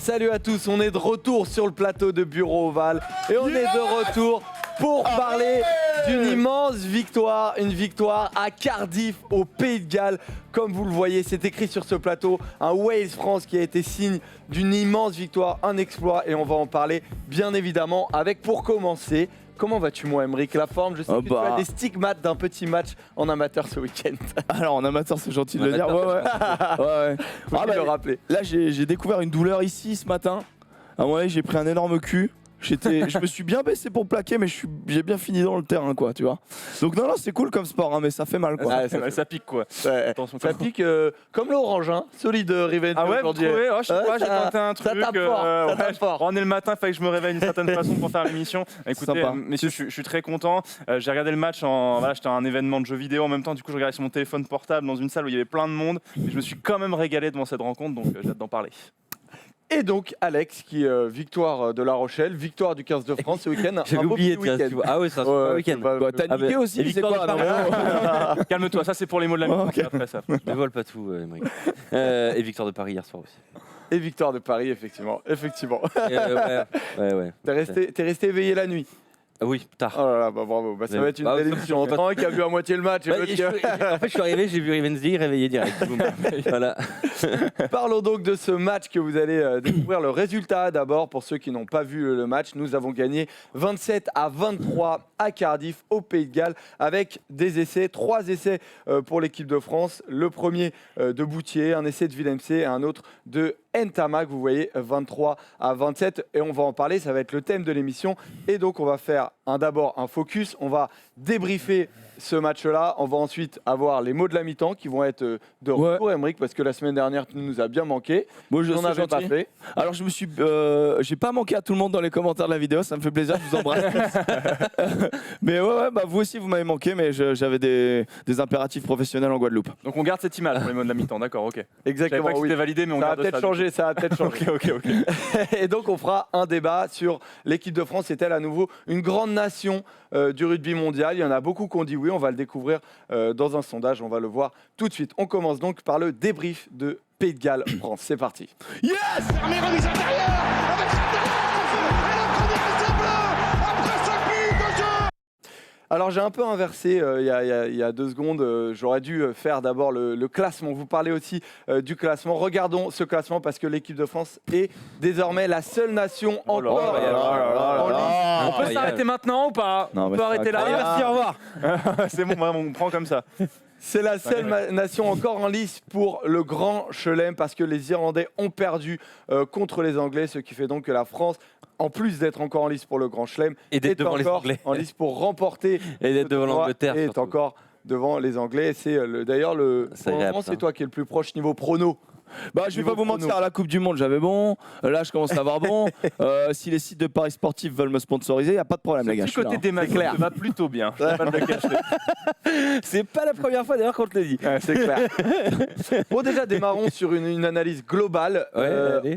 Salut à tous, on est de retour sur le plateau de Bureau Ovale et on est de retour pour parler d'une immense victoire, une victoire à Cardiff au Pays de Galles. Comme vous le voyez, c'est écrit sur ce plateau, un Wales-France qui a été signe d'une immense victoire, un exploit et on va en parler bien évidemment avec pour commencer. Comment vas-tu, mon Aymeric? La forme, je sais que tu as des stigmates d'un petit match en amateur ce week-end. Alors en amateur, c'est gentil de le dire. Ouais. Faut le rappeler. Là, j'ai découvert une douleur ici ce matin. À un moment donné, j'ai pris un énorme cul. Je me suis bien baissé pour plaquer, mais j'ai bien fini dans le terrain, quoi, tu vois. Donc non, c'est cool comme sport, hein, mais ça fait mal, quoi. Ah, ça pique, quoi. Ouais. Attention, ça pique comme l'orange, hein. Solide Revenge. Ah ouais, aujourd'hui. vous trouvez? Je sais pas, j'ai tenté un truc. Ça tape fort, ça tape fort. On est le matin, il fallait que je me réveille d'une certaine façon pour faire l'émission. Écoutez, messieurs, je suis très content. J'ai regardé le match j'étais à un événement de jeux vidéo en même temps. Du coup, je regardais sur mon téléphone portable dans une salle où il y avait plein de monde. Et je me suis quand même régalé devant cette rencontre, donc j'ai hâte d'en parler. Et donc Alex qui victoire de La Rochelle, victoire du 15 de France ce week-end. J'avais oublié, tiens, tu vois. Ah oui, ça c'est week-end. T'as niqué aussi, c'est quoi? Calme-toi, ça c'est pour les mots de la mission. Okay. Après ça. Ne vole pas tout, Aymeric. Et victoire de Paris hier soir aussi. Et victoire de Paris, effectivement. Ouais. T'es resté éveillé la nuit. Oui, tard. Oh là là, bah bravo. Ça va être une belle émission. Un qui a vu à moitié le match. En fait, je suis arrivé, j'ai vu Rivenzi réveillé direct. Voilà. Parlons donc de ce match que vous allez découvrir le résultat. D'abord, pour ceux qui n'ont pas vu le match, nous avons gagné 27-23 à Cardiff, au Pays de Galles, avec des essais, 3 essais pour l'équipe de France. Le premier de Boutier, un essai de Villemc et un autre de Ntamak. Vous voyez, 23-27. Et on va en parler, ça va être le thème de l'émission. Et donc, on va faire d'abord un focus. On va débriefer ce match-là. On va ensuite avoir les mots de la mi-temps qui vont être de retour, Aymeric, parce que la semaine dernière, tu nous as bien manqué. Moi, je n'en avais pas fait. Alors, j'ai pas manqué à tout le monde dans les commentaires de la vidéo. Ça me fait plaisir. Je vous embrasse. Mais vous aussi, vous m'avez manqué, mais j'avais des impératifs professionnels en Guadeloupe. Donc on garde cette image pour les mots de la mi-temps, d'accord, ok. Exactement. Pas que c'était validé, mais on garde ça. Ça a peut-être changé. Ok. Et donc, on fera un débat sur l'équipe de France. Est-elle à nouveau une grande nation du rugby mondial? Il y en a beaucoup qui ont dit oui. On va le découvrir dans un sondage. On va le voir tout de suite. On commence donc par le débrief de Pays de Galles France. C'est parti. Yes! Fermé, remise intérieure avec et le premier essai bleu après 5 minutes de jeu. Alors j'ai un peu inversé il y a 2 secondes. J'aurais dû faire d'abord le classement. Vous parlez aussi du classement. Regardons ce classement parce que l'équipe de France est désormais la seule nation encore en lice. On peut s'arrêter maintenant ou pas? Non, on mais peut arrêter là. Merci, au revoir. C'est bon, vraiment, on prend comme ça. C'est la seule nation encore en lice pour le Grand Chelem parce que les Irlandais ont perdu contre les Anglais, ce qui fait donc que la France, en plus d'être encore en lice pour le Grand Chelem, est encore en lice pour remporter et d'être devant l'Angleterre. Et est encore devant les Anglais. C'est d'ailleurs c'est toi qui es le plus proche niveau prono. Je vais pas vous mentir, à la Coupe du Monde j'avais bon, là je commence à avoir bon. Si les sites de paris sportifs veulent me sponsoriser, il n'y a pas de problème les gars. Du côté des matchs, ça va plutôt bien. Je vais pas te le cacher. C'est pas la première fois d'ailleurs qu'on te le dit. C'est clair. Bon, déjà démarrons sur une analyse globale.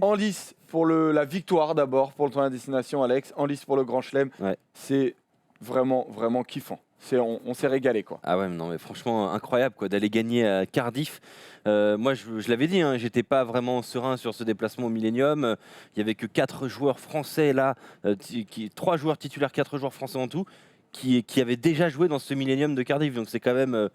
En lice pour la victoire d'abord, pour le tournoi de destination, Alex. En lice pour le Grand Chelem. C'est vraiment kiffant. On s'est régalé, quoi. Ah ouais, non mais franchement incroyable quoi, d'aller gagner à Cardiff. Moi je l'avais dit, j'étais pas vraiment serein sur ce déplacement au Millennium. Il y avait que 4 joueurs français là, 3 joueurs titulaires, 4 joueurs français en tout, qui avaient déjà joué dans ce Millennium de Cardiff. Donc c'est quand même,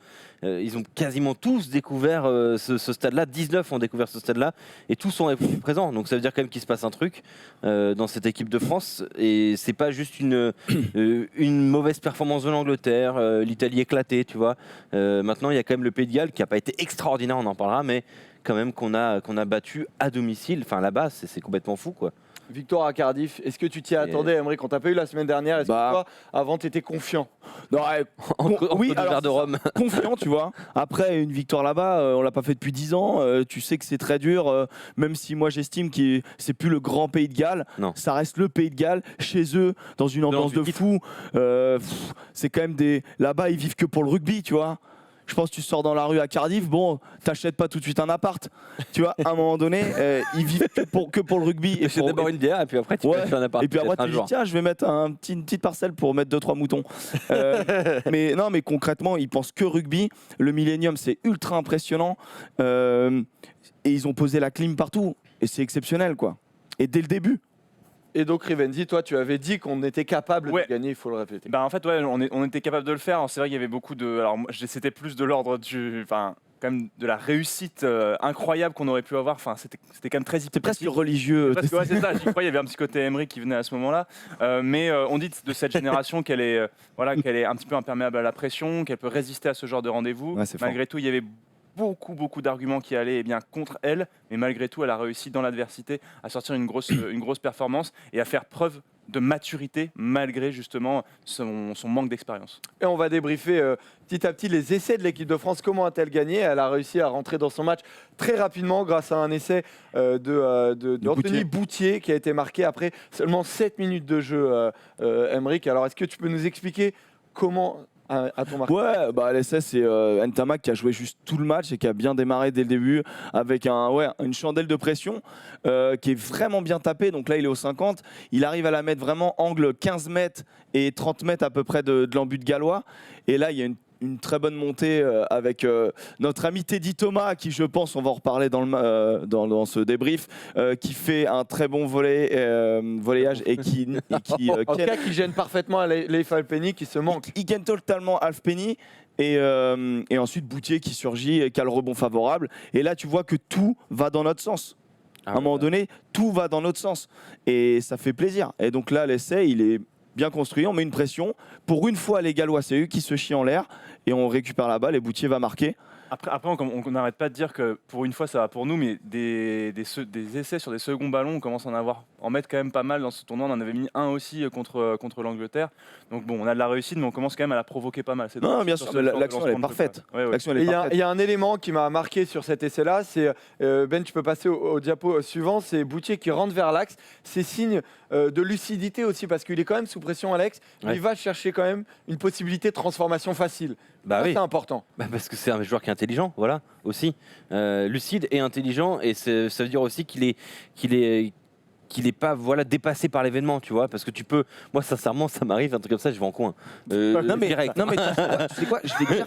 ils ont quasiment tous découvert ce stade-là. 19 ont découvert ce stade-là et tous sont répondu présents. Donc ça veut dire quand même qu'il se passe un truc dans cette équipe de France. Et c'est pas juste une mauvaise performance de l'Angleterre, l'Italie éclatée, tu vois. Maintenant il y a quand même le Pays de Galles qui n'a pas été extraordinaire, on en parlera, mais quand même qu'on a battu à domicile. Enfin là-bas, c'est complètement fou quoi. Victoire à Cardiff, est-ce que tu t'y attendais, Aymeric? On t'a pas eu la semaine dernière, est-ce que toi, avant, tu étais confiant? Non, oui, alors de Rome. Confiant, tu vois. Après, une victoire là-bas, on l'a pas fait depuis 10 ans. Tu sais que c'est très dur, même si moi j'estime que c'est plus le grand Pays de Galles. Non. Ça reste le Pays de Galles, chez eux, dans une ambiance de fou. C'est quand même là-bas, ils vivent que pour le rugby, tu vois. Je pense que tu sors dans la rue à Cardiff, bon, t'achètes pas tout de suite un appart. Tu vois, à un moment donné, ils vivent que pour le rugby. Et c'est d'abord une bière, et puis après, tu peux acheter un appart. Et puis après, tu dis, tiens, je vais mettre une petite parcelle pour mettre 2-3 moutons. Mais non, mais concrètement, ils pensent que rugby. Le Millennium, c'est ultra impressionnant. Et ils ont posé la clim partout. Et c'est exceptionnel, quoi. et dès le début. Et donc Rivenzi, toi tu avais dit qu'on était capable de gagner, il faut le répéter. Bah en fait on était capable de le faire. Alors, c'est vrai qu'il y avait beaucoup de. Alors c'était plus de l'ordre du. Enfin, quand même de la réussite incroyable qu'on aurait pu avoir. Enfin, c'était quand même très C'est presque hypothétique. religieux. Parce que c'est ça, j'y crois, il y avait un petit côté Emery qui venait à ce moment-là. Mais on dit de cette génération qu'elle est un petit peu imperméable à la pression, qu'elle peut résister à ce genre de rendez-vous. Ouais, c'est Malgré tout, il y avait beaucoup d'arguments qui allaient bien contre elle, mais malgré tout, elle a réussi dans l'adversité à sortir une grosse performance et à faire preuve de maturité malgré justement son manque d'expérience. Et on va débriefer petit à petit les essais de l'équipe de France. Comment a-t-elle gagné? Elle a réussi à rentrer dans son match très rapidement grâce à un essai d'Anthony Boutier qui a été marqué après seulement 7 minutes de jeu, Emeric. Alors est-ce que tu peux nous expliquer comment à ton marqué? Ouais, bah l'essai c'est Ntamak qui a joué juste tout le match et qui a bien démarré dès le début avec une chandelle de pression qui est vraiment bien tapée. Donc là il est au 50, il arrive à la mettre vraiment angle 15 mètres et 30 mètres à peu près de l'embut gallois. Et là il y a une très bonne montée avec notre ami Teddy Thomas qui, je pense, on va en reparler dans ce débrief, qui fait un très bon volleyage et qui en tout cas qui gêne parfaitement Leif Alpeni qui se manque. Il gagne totalement Alpeni. Et ensuite Boutier qui surgit et qui a le rebond favorable. Et là tu vois que tout va dans notre sens. À un moment donné, tout va dans notre sens. Et ça fait plaisir. Et donc là l'essai il est bien construit, on met une pression. Pour une fois, les Gallois, c'est eux qui se chient en l'air et on récupère la balle et Boutier va marquer. Après on n'arrête pas de dire que pour une fois ça va pour nous, mais des essais sur des seconds ballons, on commence à en mettre quand même pas mal dans ce tournoi. On en avait mis un aussi contre l'Angleterre. Donc bon, on a de la réussite, mais on commence quand même à la provoquer pas mal. Non, bien sûr, l'action elle est parfaite. Il y a un élément qui m'a marqué sur cet essai-là, c'est Ben, tu peux passer au diapo suivant, c'est Boutier qui rentre vers l'axe. C'est signe de lucidité aussi parce qu'il est quand même sous pression, Alex. Mais il va chercher quand même une possibilité de transformation facile. Bah oui. C'est important. Bah parce que c'est un joueur qui est intelligent, voilà, aussi. Lucide et intelligent, et ça veut dire aussi qu'il est pas dépassé par l'événement, tu vois, parce que tu peux, moi sincèrement ça m'arrive un truc comme ça, je vais en coin direct. Non mais tu sais quoi, je vais dire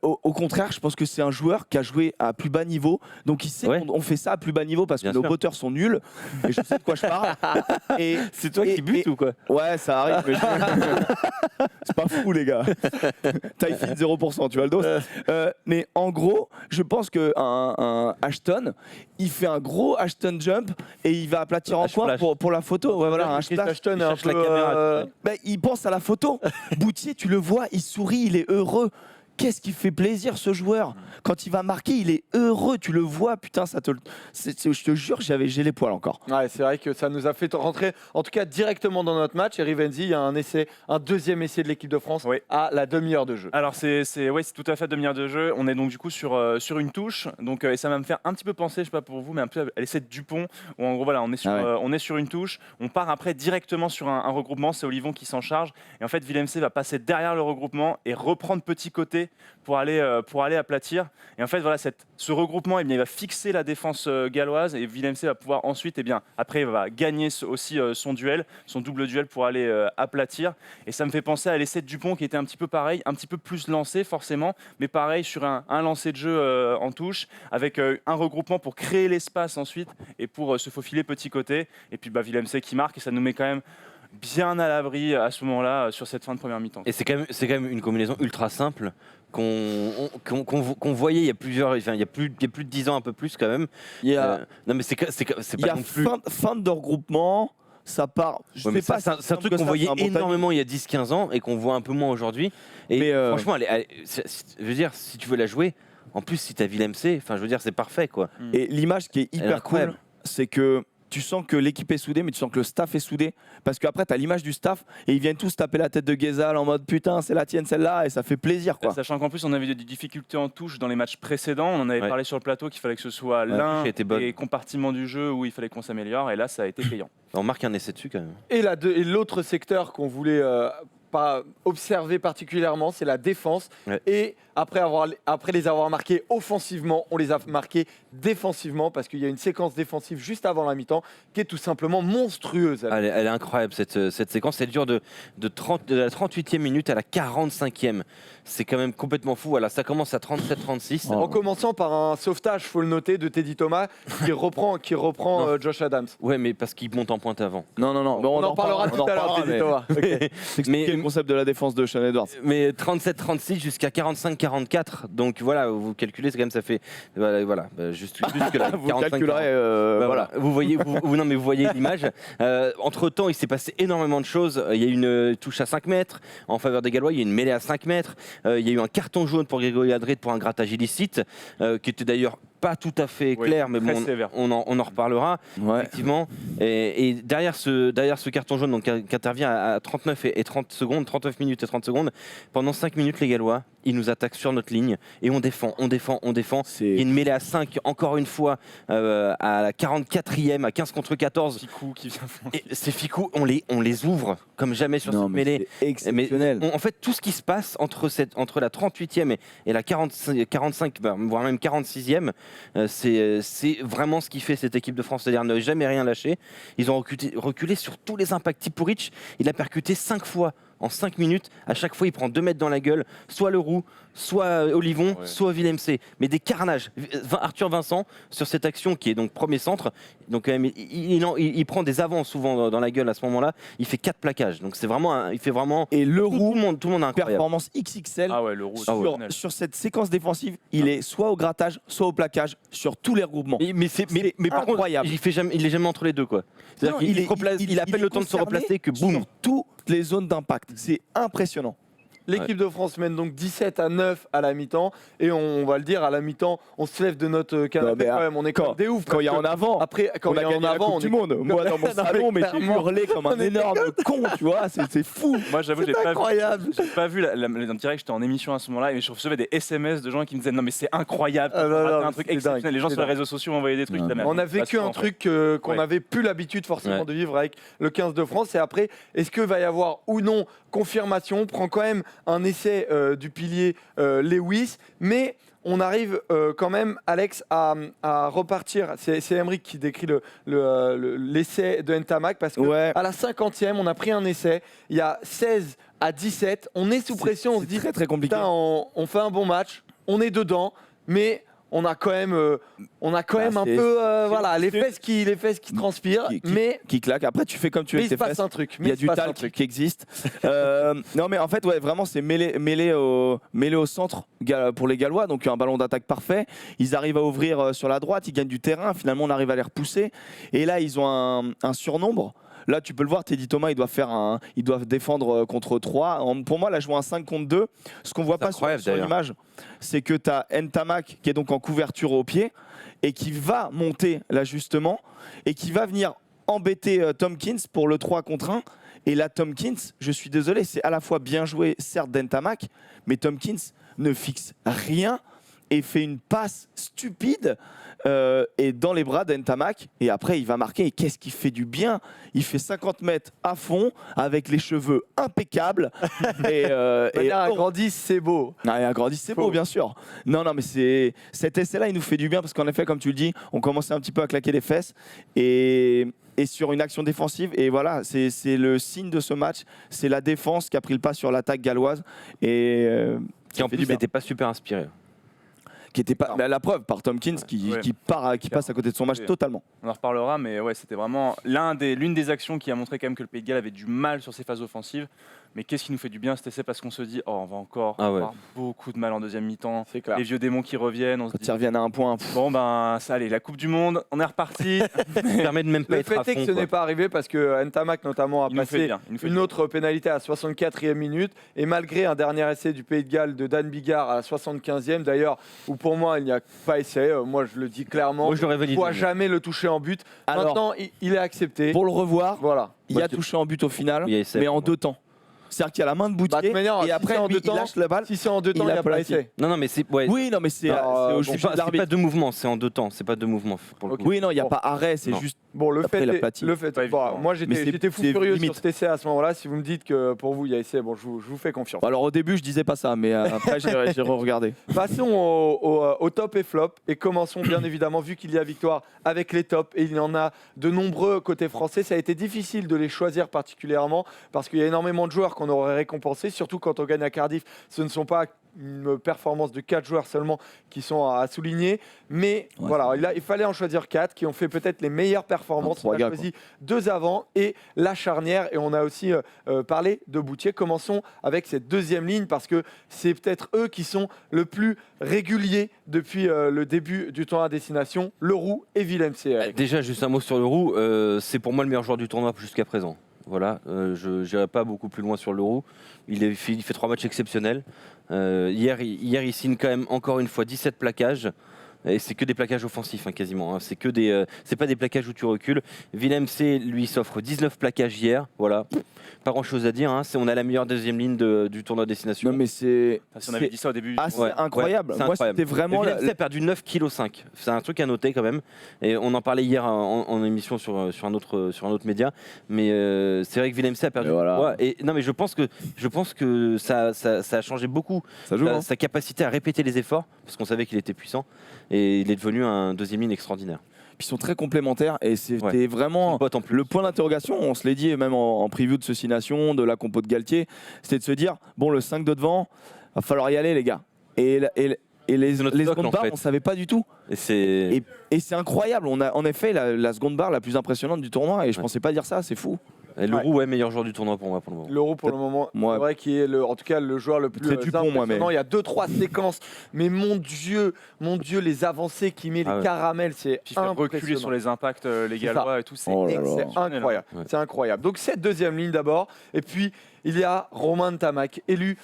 au contraire, je pense que c'est un joueur qui a joué à plus bas niveau, donc il sait qu'on fait ça à plus bas niveau parce que nos batteurs sont nuls et je sais de quoi je parle. Et c'est toi qui butes ou quoi? Ouais, ça arrive, mais c'est pas fou les gars. Taille fine 0%, tu vois le dos. Mais en gros, je pense que un Ashton, il fait un gros Ashton jump et il va aplatir en coin pour la photo. Ouais, voilà, un splash. Ashton est un peu, la caméra. Il pense à la photo. Boutier, tu le vois, il sourit, il est heureux. Qu'est-ce qui fait plaisir ce joueur? Quand il va marquer, il est heureux, tu le vois, putain, je te jure, j'ai les poils encore. Ouais, c'est vrai que ça nous a fait rentrer, en tout cas directement dans notre match. Et Rivenzi, il y a un deuxième essai de l'équipe de France à la demi-heure de jeu. Alors c'est tout à fait demi-heure de jeu. On est donc du coup sur une touche, donc et ça va me faire un petit peu penser, je sais pas pour vous, mais un peu à l'essai de Dupont, où en gros voilà, on est sur une touche, on part après directement sur un regroupement, c'est Olivon qui s'en charge, et en fait Villemc va passer derrière le regroupement et reprendre petit côté pour aller aplatir. Et en fait, voilà, ce regroupement, il va fixer la défense galloise et Villemc va pouvoir ensuite, après, il va gagner aussi son double duel pour aller aplatir. Et ça me fait penser à l'essai de Dupont qui était un petit peu pareil, un petit peu plus lancé forcément, mais pareil sur un lancer de jeu en touche avec un regroupement pour créer l'espace ensuite et pour se faufiler petit côté. Et puis Villemc qui marque et ça nous met quand même bien à l'abri à ce moment-là sur cette fin de première mi-temps. Et c'est quand même une combinaison ultra simple qu'on voyait il y a plus de 10 ans, un peu plus quand même. Non mais c'est pas non plus. Fin de regroupement, ça part. C'est un truc qu'on voyait énormément il y a 10-15 ans et qu'on voit un peu moins aujourd'hui. Et franchement, je veux dire, si tu veux la jouer, en plus si t'as Villemc, enfin je veux dire, c'est parfait quoi. Et l'image qui est hyper cool, c'est que tu sens que l'équipe est soudée, mais tu sens que le staff est soudé. Parce qu'après, tu as l'image du staff et ils viennent tous taper la tête de Guézal en mode putain, c'est la tienne celle-là, et ça fait plaisir. Quoi. Sachant qu'en plus, on avait des difficultés en touche dans les matchs précédents. On en avait parlé sur le plateau qu'il fallait que ce soit l'un des compartiments du jeu où il fallait qu'on s'améliore. Et là, ça a été payant. On marque un essai dessus quand même. Et l'autre secteur qu'on voulait pas observer particulièrement, c'est la défense. Et après les avoir marqués offensivement, on les a marqués défensivement parce qu'il y a une séquence défensive juste avant la mi-temps qui est tout simplement monstrueuse. Elle est incroyable cette séquence. Elle dure de la 38e minute à la 45e. C'est quand même complètement fou. Voilà, ça commence à 37-36. En commençant par un sauvetage, faut le noter, de Teddy Thomas qui reprend Josh Adams. Ouais, mais parce qu'il monte en pointe avant. Non. On en parlera tout à l'heure, Teddy Thomas. Mais le concept de la défense de Sean Edwards. Mais 37-36 jusqu'à 45-44. Donc voilà, vous calculez, c'est quand même ça fait voilà juste que là. Vous calculerez. Voilà. Vous voyez, vous voyez l'image. Entre temps, il s'est passé énormément de choses. Il y a eu une touche à 5 mètres en faveur des Gallois. Il y a eu une mêlée à 5 mètres. Il y a eu un carton jaune pour Grégory Aldrit pour un grattage illicite, qui était d'ailleurs pas tout à fait clair, mais bon, on en reparlera, effectivement. Et derrière ce carton jaune donc, qui intervient à 39 minutes et 30 secondes, pendant 5 minutes, les Gallois, ils nous attaquent sur notre ligne et on défend. Il y a une mêlée à 5, encore une fois, à la 44e, à 15 contre 14. Ficou qui vient. Et ces Ficou, on les ouvre comme jamais sur cette mêlée. C'est exceptionnel. En fait, tout ce qui se passe entre la 38e et la 45, voire même 46e, c'est vraiment ce qui fait cette équipe de France, c'est-à-dire ne jamais rien lâcher. Ils ont reculé sur tous les impacts. Tipuric, il a percuté 5 fois en 5 minutes. À chaque fois, il prend 2 mètres dans la gueule, soit Leroux, soit Olivon, soit Villemc. Mais des carnages. Arthur Vincent, sur cette action qui est donc premier centre, donc quand même, il prend des avants souvent dans la gueule à ce moment-là. Il fait 4 plaquages. Donc c'est vraiment, il fait vraiment. Et Leroux, tout le monde a incroyable. performance XXL. Ah ouais, Leroux. Sur cette séquence défensive, il est soit au grattage, soit au plaquage sur tous les regroupements. Mais par contre, il est jamais entre les deux, quoi. C'est-à-dire qu'il appelle le temps de se replacer que boum. Sur toutes les zones d'impact. C'est impressionnant. L'équipe de France mène donc 17-9 à la mi-temps et on va le dire, à la mi-temps, on se lève de notre canapé quand même. On est quand des ouf. Quand il y a en avant, après, quand on a gagné la Coupe du Monde. Moi, dans mon salon, mais j'ai hurlé comme un énorme con, tu vois. C'est fou. Moi, j'avoue, j'ai pas vu en direct. J'étais en émission à ce moment-là et je recevais des SMS de gens qui me disaient non mais c'est incroyable, un truc exceptionnel. Les gens sur les réseaux sociaux m'envoyaient des trucs. On a vécu un truc qu'on n'avait plus l'habitude forcément de vivre avec le 15 de France. Et après, est-ce que va y avoir ou non confirmation? On prend quand même un essai du pilier Lewis, mais on arrive quand même, Alex, à repartir. C'est Emeric qui décrit l'essai de Ntamak parce que à la 50e, on a pris un essai. Il y a 16 à 17. On est sous pression. On se dit très très compliqué. On fait un bon match. On est dedans, mais on a quand même un peu les fesses qui transpirent, mais qui claquent. Après, tu fais comme tu veux. Mais il se passe un truc. Il y a du talc qui existe. Non, mais en fait, vraiment, c'est mêlé au centre pour les Gallois. Donc un ballon d'attaque parfait. Ils arrivent à ouvrir sur la droite. Ils gagnent du terrain. Finalement, on arrive à les repousser. Et là, ils ont un surnombre. Là, tu peux le voir, Teddy Thomas, il doit défendre contre 3. Pour moi, là, jouer un 5 contre 2. Ce qu'on ne voit pas sur l'image, c'est que tu as Ntamak qui est donc en couverture au pied et qui va monter là justement et qui va venir embêter Tompkins pour le 3 contre 1. Et là, Tompkins, je suis désolé, c'est à la fois bien joué, certes, d'Ntamak, mais Tompkins ne fixe rien et fait une passe stupide et dans les bras d'Ntamak. Et après, il va marquer. Et qu'est-ce qu'il fait du bien? Il fait 50 mètres à fond avec les cheveux impeccables. Agrandis, c'est beau. Agrandis, c'est beau, bien sûr. Non, mais cet essai-là, il nous fait du bien parce qu'en effet, comme tu le dis, on commençait un petit peu à claquer les fesses. Et sur une action défensive, et voilà, c'est le signe de ce match. C'est la défense qui a pris le pas sur l'attaque galloise. Et qui en plus n'était pas super inspiré. Qui était pas la preuve par Tompkins qui passe à côté de son match totalement. On en reparlera, mais ouais, c'était vraiment l'une des actions qui a montré quand même que le Pays de Galles avait du mal sur ses phases offensives. Mais qu'est-ce qui nous fait du bien cet essai? Parce qu'on se dit, on va encore avoir beaucoup de mal en deuxième mi-temps. C'est clair. Les vieux démons qui reviennent. Quand ils reviennent à un point. Bon, ça allez, la Coupe du Monde, on est reparti. Ça permet de même pas être à fond. Le fait est que ce n'est pas arrivé parce que Ntamak, notamment, a passé une autre pénalité à la 64e minute. Et malgré un dernier essai du Pays de Galles de Dan Bigard à la 75e, d'ailleurs, où pour moi, il n'y a pas essai. Moi, je le dis clairement. Moi, je l'aurais validé. Il ne doit jamais le toucher en but. Alors, maintenant, il est accepté. Pour le revoir, il a touché en but au final, mais en 2 temps. C'est-à-dire qu'il y a la main de Boutier et après il lâche la balle. Si c'est en 2 temps, il n'y a pas essai. Non, mais c'est. Oui, non, mais c'est pas 2 mouvements, c'est en 2 temps. C'est pas 2 mouvements. Oui, non, il n'y a pas arrêt, c'est juste Bon, le Après, fait, il a est- plati. le fait Pas bon, évident. moi Mais j'étais fou c'est furieux limite. sur cet essai à ce moment-là. Si vous me dites que pour vous il y a essai, bon, je vous fais confiance. Alors au début, je disais pas ça, mais après, j'ai re-regardé. Passons au top et flop et commençons bien évidemment, vu qu'il y a victoire avec les tops et il y en a de nombreux côté français, ça a été difficile de les choisir particulièrement parce qu'il y a énormément de joueurs qu'on aurait récompensés, surtout quand on gagne à Cardiff. Ce ne sont pas une performance de 4 joueurs seulement qui sont à souligner, mais Ouais, voilà, il fallait en choisir 4 qui ont fait peut-être les meilleures performances. Trois On a gars, choisi 2 avant et la charnière, et on a aussi parlé de Boutier. Commençons avec cette deuxième ligne parce que c'est peut-être eux qui sont le plus réguliers depuis le début du tournoi à destination, Leroux et Willem C. Déjà, juste un mot sur Leroux. C'est pour moi le meilleur joueur du tournoi jusqu'à présent. Voilà, je n'irai pas beaucoup plus loin sur Leroux. Il fait 3 matchs exceptionnels. Hier, il signe quand même encore une fois 17 plaquages. Et c'est que des plaquages offensifs quasiment. C'est que c'est pas des plaquages où tu recules. Willem C lui s'offre 19 plaquages hier. Voilà, pas grand chose à dire. On a la meilleure deuxième ligne du tournoi destination. Non, mais c'est Si on avait dit ça au début. assez Ouais, incroyable. c'est Moi, incroyable. c'était vraiment. Willem C a perdu 9,5 kg. C'est un truc à noter quand même. Et on en parlait hier en émission sur un autre média. Mais c'est vrai que Willem C a perdu. Mais voilà. poids. Et non, mais je pense que ça a changé beaucoup Ça joue. hein. sa capacité à répéter les efforts, parce qu'on savait qu'il était puissant, et il est devenu un deuxième ligne extraordinaire. Puis ils sont très complémentaires et c'était Ouais. vraiment Pote en plus. le point d'interrogation. On se l'est dit même en preview de Ceci Nation, de la compo de Galtier, c'était de se dire bon, le 5 de devant, va falloir y aller les gars. Et les C'est notre socle, secondes en barres, fait. on savait pas du tout. Et c'est Et c'est incroyable. On a en effet la seconde barre la plus impressionnante du tournoi et je Ouais. pensais pas dire ça. C'est fou. Leroux, meilleur joueur du tournoi pour moi pour le moment. Leroux pour le moment, Moi. c'est vrai qu'il est en tout cas le joueur le plus Très Dupont, moi, mais- impressionnant. Il y a 2-3 séquences, mais mon Dieu, les avancées qu'il met, Ah les ouais. caramels, c'est Puis il fait reculer impressionnant. sur les impacts, les C'est ça. Gallois et tout. C'est Oh là là. C'est incroyable, Ouais. c'est incroyable. Donc cette deuxième ligne d'abord, et puis il y a Romain Ntamak, élu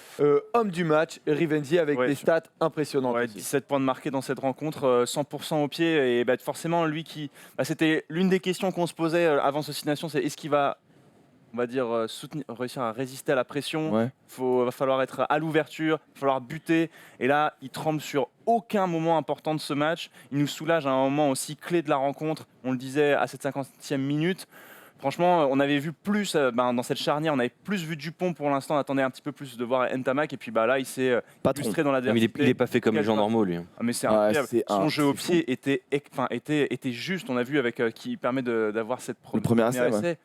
homme du match, Rivenzi avec Ouais, des stats impressionnantes. Ouais, aussi. 17 points de marqués dans cette rencontre, 100% au pied. Et forcément, lui c'était l'une des questions qu'on se posait avant Ceci Nation, c'est est-ce qu'il va, on va dire, réussir à résister à la pression. Ouais. Va falloir être à l'ouverture, il va falloir buter. Et là, il tremble sur aucun moment important de ce match. Il nous soulage à un moment aussi clé de la rencontre. On le disait à cette 50e minute. Franchement, on avait vu plus dans cette charnière, on avait plus vu Dupont pour l'instant. On attendait un petit peu plus de voir Ntamak. Et puis là, il s'est Patron. illustré dans Mais il l'adversité. est pas fait comme les gens normaux lui. Ah, mais c'est Ouais, incroyable. c'est Son jeu au c'est pied était juste. On a vu avec qui permet d'avoir cette Le premier essai, ouais.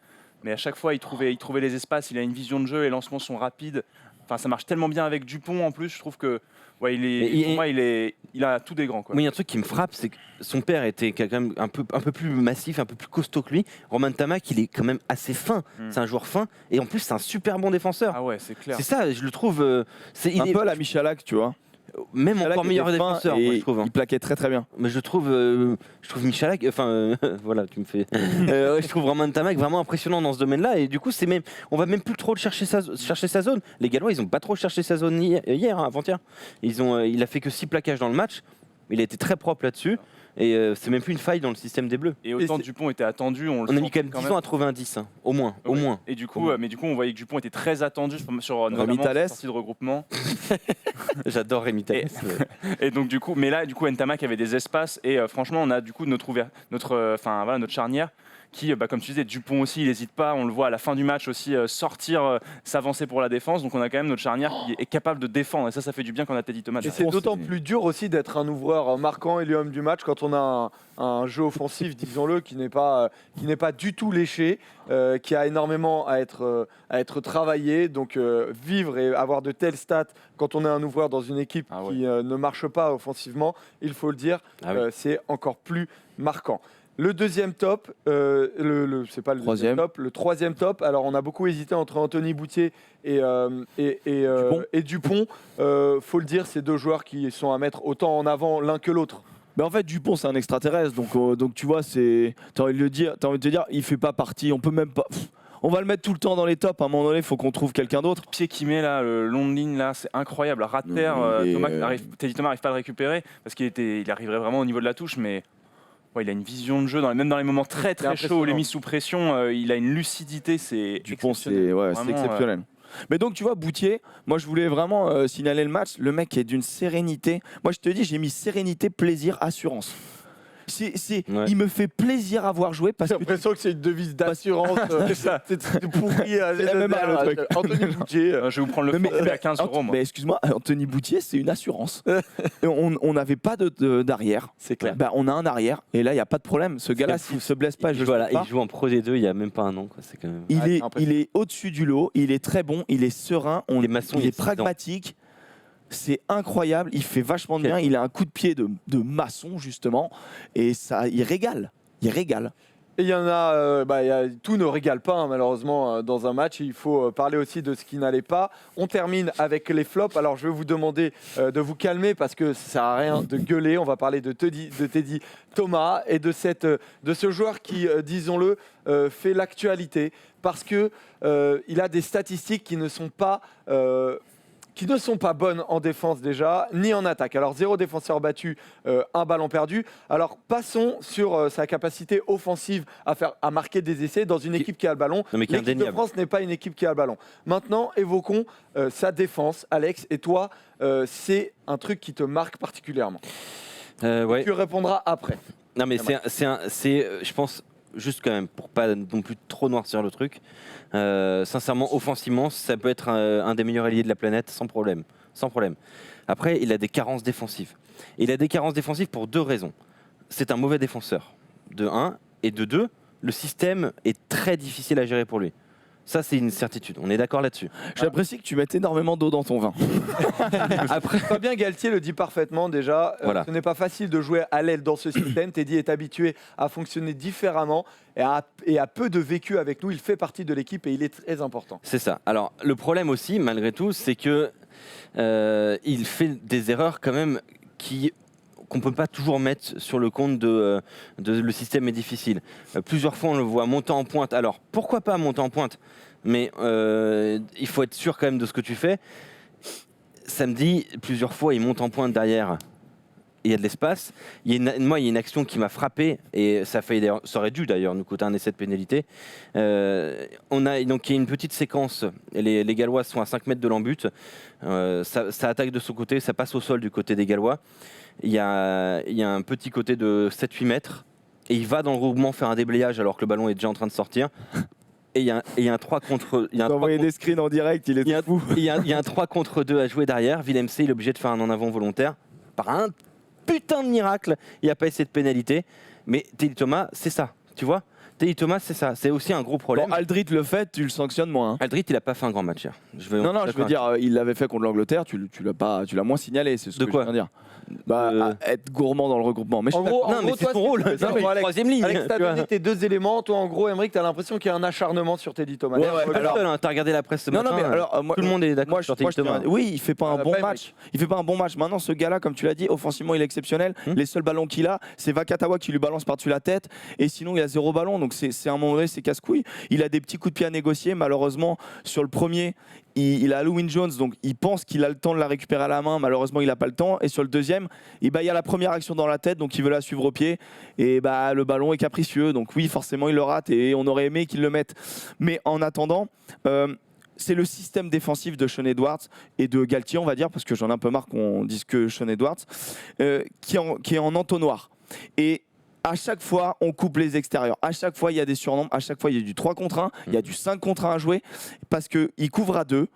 Mais à chaque fois, il trouvait les espaces. Il a une vision de jeu. Les lancements sont rapides. Enfin, ça marche tellement bien avec Dupont en plus. Je trouve que pour moi, il a tout des grands. Quoi. Moi, il y a un truc qui me frappe, c'est que son père était quand même un peu plus massif, un peu plus costaud que lui. Romain Ntamak, il est quand même assez fin. C'est un joueur fin et en plus, c'est un super bon défenseur. Ah ouais, c'est clair. C'est ça, je le trouve. Un peu à la Michalak, tu vois. Même Michalak encore meilleur était fin défenseur, et moi, je trouve. Il plaquait très très bien. Mais je trouve Michalak, voilà, tu me fais. Je trouve Romain Ntamak vraiment impressionnant dans ce domaine-là. Et du coup, on va même plus trop chercher sa zone. Les Gallois, ils ont pas trop cherché sa zone hier, avant-hier. Il a fait que 6 plaquages dans le match. Il a été très propre là-dessus. Et c'est même plus une faille dans le système des Bleus. Et autant Dupont était attendu, on a mis quand même 10 ans à trouver un 10, au moins. Au moins. Et du coup, on voyait que Dupont était très attendu sur notamment Thalès. cette sortie de regroupement. J'adore Rémi Thalès. Et donc mais là, Ntamak avait des espaces et franchement, on a du coup notre charnière qui, comme tu disais, Dupont aussi, il n'hésite pas. On le voit à la fin du match aussi sortir, s'avancer pour la défense. Donc on a quand même notre charnière qui est capable de défendre. Et ça fait du bien quand on a Teddy Thomas. Et c'est d'autant plus dur aussi d'être un ouvreur marquant et l'homme du match quand on a un jeu offensif, disons-le, qui n'est pas du tout léché, qui a énormément à être travaillé. Donc vivre et avoir de telles stats quand on est un ouvreur dans une équipe qui ne marche pas offensivement, il faut le dire, c'est encore plus marquant. Le deuxième top, c'est pas le deuxième top, le troisième top. Alors on a beaucoup hésité entre Anthony Boutier et Dupont. Faut le dire, c'est deux joueurs qui sont à mettre autant en avant l'un que l'autre. Mais en fait, Dupont, c'est un extraterrestre. Donc tu vois, t'as envie de te dire, il fait pas partie. On peut même pas. On va le mettre tout le temps dans les tops. À un moment donné, il faut qu'on trouve quelqu'un d'autre. Le pied qu'il met là, le long de ligne là, c'est incroyable. Rat de terre, Teddy Thomas n'arrive pas à le récupérer parce qu'il arriverait vraiment au niveau de la touche, mais. Ouais, il a une vision de jeu, même dans les moments très très chauds où il est mis sous pression, il a une lucidité, c'est Dupont, c'est exceptionnel. Mais donc tu vois, Boutier, moi je voulais vraiment signaler le match. Le mec est d'une sérénité. Moi je te dis, j'ai mis sérénité, plaisir, assurance. Ouais. Il me fait plaisir à voir jouer parce J'ai que l'impression que c'est une devise d'assurance. C'est pourri. C'est même pas le truc. Anthony Boutier. Je vais vous prendre le forfait à 15 €. mais excuse-moi, Anthony Boutier, c'est une assurance. Et on n'avait pas d'arrière. C'est clair. Bah, on a un arrière et là il y a pas de problème. Ce gars-là, s'il se blesse pas, je voilà, le pas. il joue en Pro D2 il y a même pas un an. Quoi. C'est quand même... Il est au-dessus du lot. Il est très bon. Il est serein. Les maçons, il est excellent. pragmatique. C'est incroyable. Il fait vachement bien. Il a un coup de pied de maçon justement et ça, il régale. Il régale. Et il y en a, tout ne régale pas hein, malheureusement dans un match. Il faut parler aussi de ce qui n'allait pas. On termine avec les flops. Alors je vais vous demander de vous calmer parce que ça sert à rien de gueuler. On va parler de Teddy Thomas et de ce joueur qui, disons-le, fait l'actualité parce que il a des statistiques qui ne sont pas bonnes en défense déjà, ni en attaque. Alors 0 défenseur battu, 1 ballon perdu. Alors passons sur sa capacité offensive à marquer des essais dans une équipe qui a le ballon. L'équipe de France n'est pas une équipe qui a le ballon. Maintenant, évoquons sa défense. Alex, et toi, c'est un truc qui te marque particulièrement. Ouais. Tu répondras après. Non mais je pense, juste quand même, pour pas non plus trop noircir le truc, sincèrement, offensivement, ça peut être un des meilleurs alliés de la planète, sans problème. Après, il a des carences défensives. Il a des carences défensives pour 2 raisons. C'est un mauvais défenseur, de 1, et de 2, le système est très difficile à gérer pour lui. Ça, c'est une certitude. On est d'accord là-dessus. J'apprécie que tu mettes énormément d'eau dans ton vin. Après, Fabien Galtier le dit parfaitement déjà. Voilà. Ce n'est pas facile de jouer à l'aile dans ce système. Teddy est habitué à fonctionner différemment et à peu de vécu avec nous. Il fait partie de l'équipe et il est très important. C'est ça. Alors, le problème aussi, malgré tout, c'est que il fait des erreurs quand même qu'on ne peut pas toujours mettre sur le compte de le système est difficile. Plusieurs fois, on le voit monter en pointe. Alors, pourquoi pas monter en pointe ? Mais il faut être sûr quand même de ce que tu fais. Samedi, plusieurs fois, il monte en pointe derrière. Il y a de l'espace. Moi, il y a une action qui m'a frappé et ça aurait dû d'ailleurs nous coûter un essai de pénalité. Il y a une petite séquence. Les Gallois sont à 5 mètres de l'embut. Ça attaque de son côté, ça passe au sol du côté des Gallois. Il y a un petit côté de 7-8 mètres et il va dans le regroupement faire un déblayage alors que le ballon est déjà en train de sortir. Et il y a un 3 contre... Il y a envoyé des screens en direct, il est fou. Il y a un 3 contre 2 à jouer derrière. Willem C, il est obligé de faire un en avant volontaire. Par un putain de miracle, il n'y a pas essayé de pénalité. Mais Teddy Thomas, c'est ça, tu vois. Teddy Thomas, c'est ça. C'est aussi un gros problème. Bon, Aldrit le fait, tu le sanctionnes moins. Hein. Aldrit, il n'a pas fait un grand match hier. Je veux dire, il l'avait fait contre l'Angleterre, tu l'as moins signalé, c'est ce que je veux dire. Être gourmand dans le regroupement. Mais en gros, c'est ton rôle. C'est la troisième ligne. Alex, t'as donné tes 2 éléments. Toi, en gros, Aymeric, t'as l'impression qu'il y a un acharnement sur Teddy Thomas. T'as regardé la presse ce matin. Tout le monde est d'accord sur Teddy Thomas. Oui, il fait pas un bon match. Il fait pas un bon match. Maintenant, ce gars-là, comme tu l'as dit, offensivement, il est exceptionnel. Les seuls ballons qu'il a, c'est Vakatawa qui lui balance par-dessus la tête. Et sinon, il a 0 ballon. Donc, c'est un moment donné, c'est casse-couille. Il a des petits coups de pied à négocier. Malheureusement, sur le premier, il a Halloween Jones, donc il pense qu'il a le temps de la récupérer à la main. Malheureusement, il n'a pas le temps. Et sur le deuxième, il y a la première action dans la tête, donc il veut la suivre au pied. Et le ballon est capricieux. Donc oui, forcément, il le rate et on aurait aimé qu'il le mette. Mais en attendant, c'est le système défensif de Sean Edwards et de Galtier, on va dire, parce que j'en ai un peu marre qu'on dise que Sean Edwards, qui est en entonnoir. Et à chaque fois, on coupe les extérieurs. À chaque fois, il y a des surnombres. À chaque fois, il y a du 3 contre 1. Il y a du 5 contre 1 à jouer parce qu'il couvre à 2.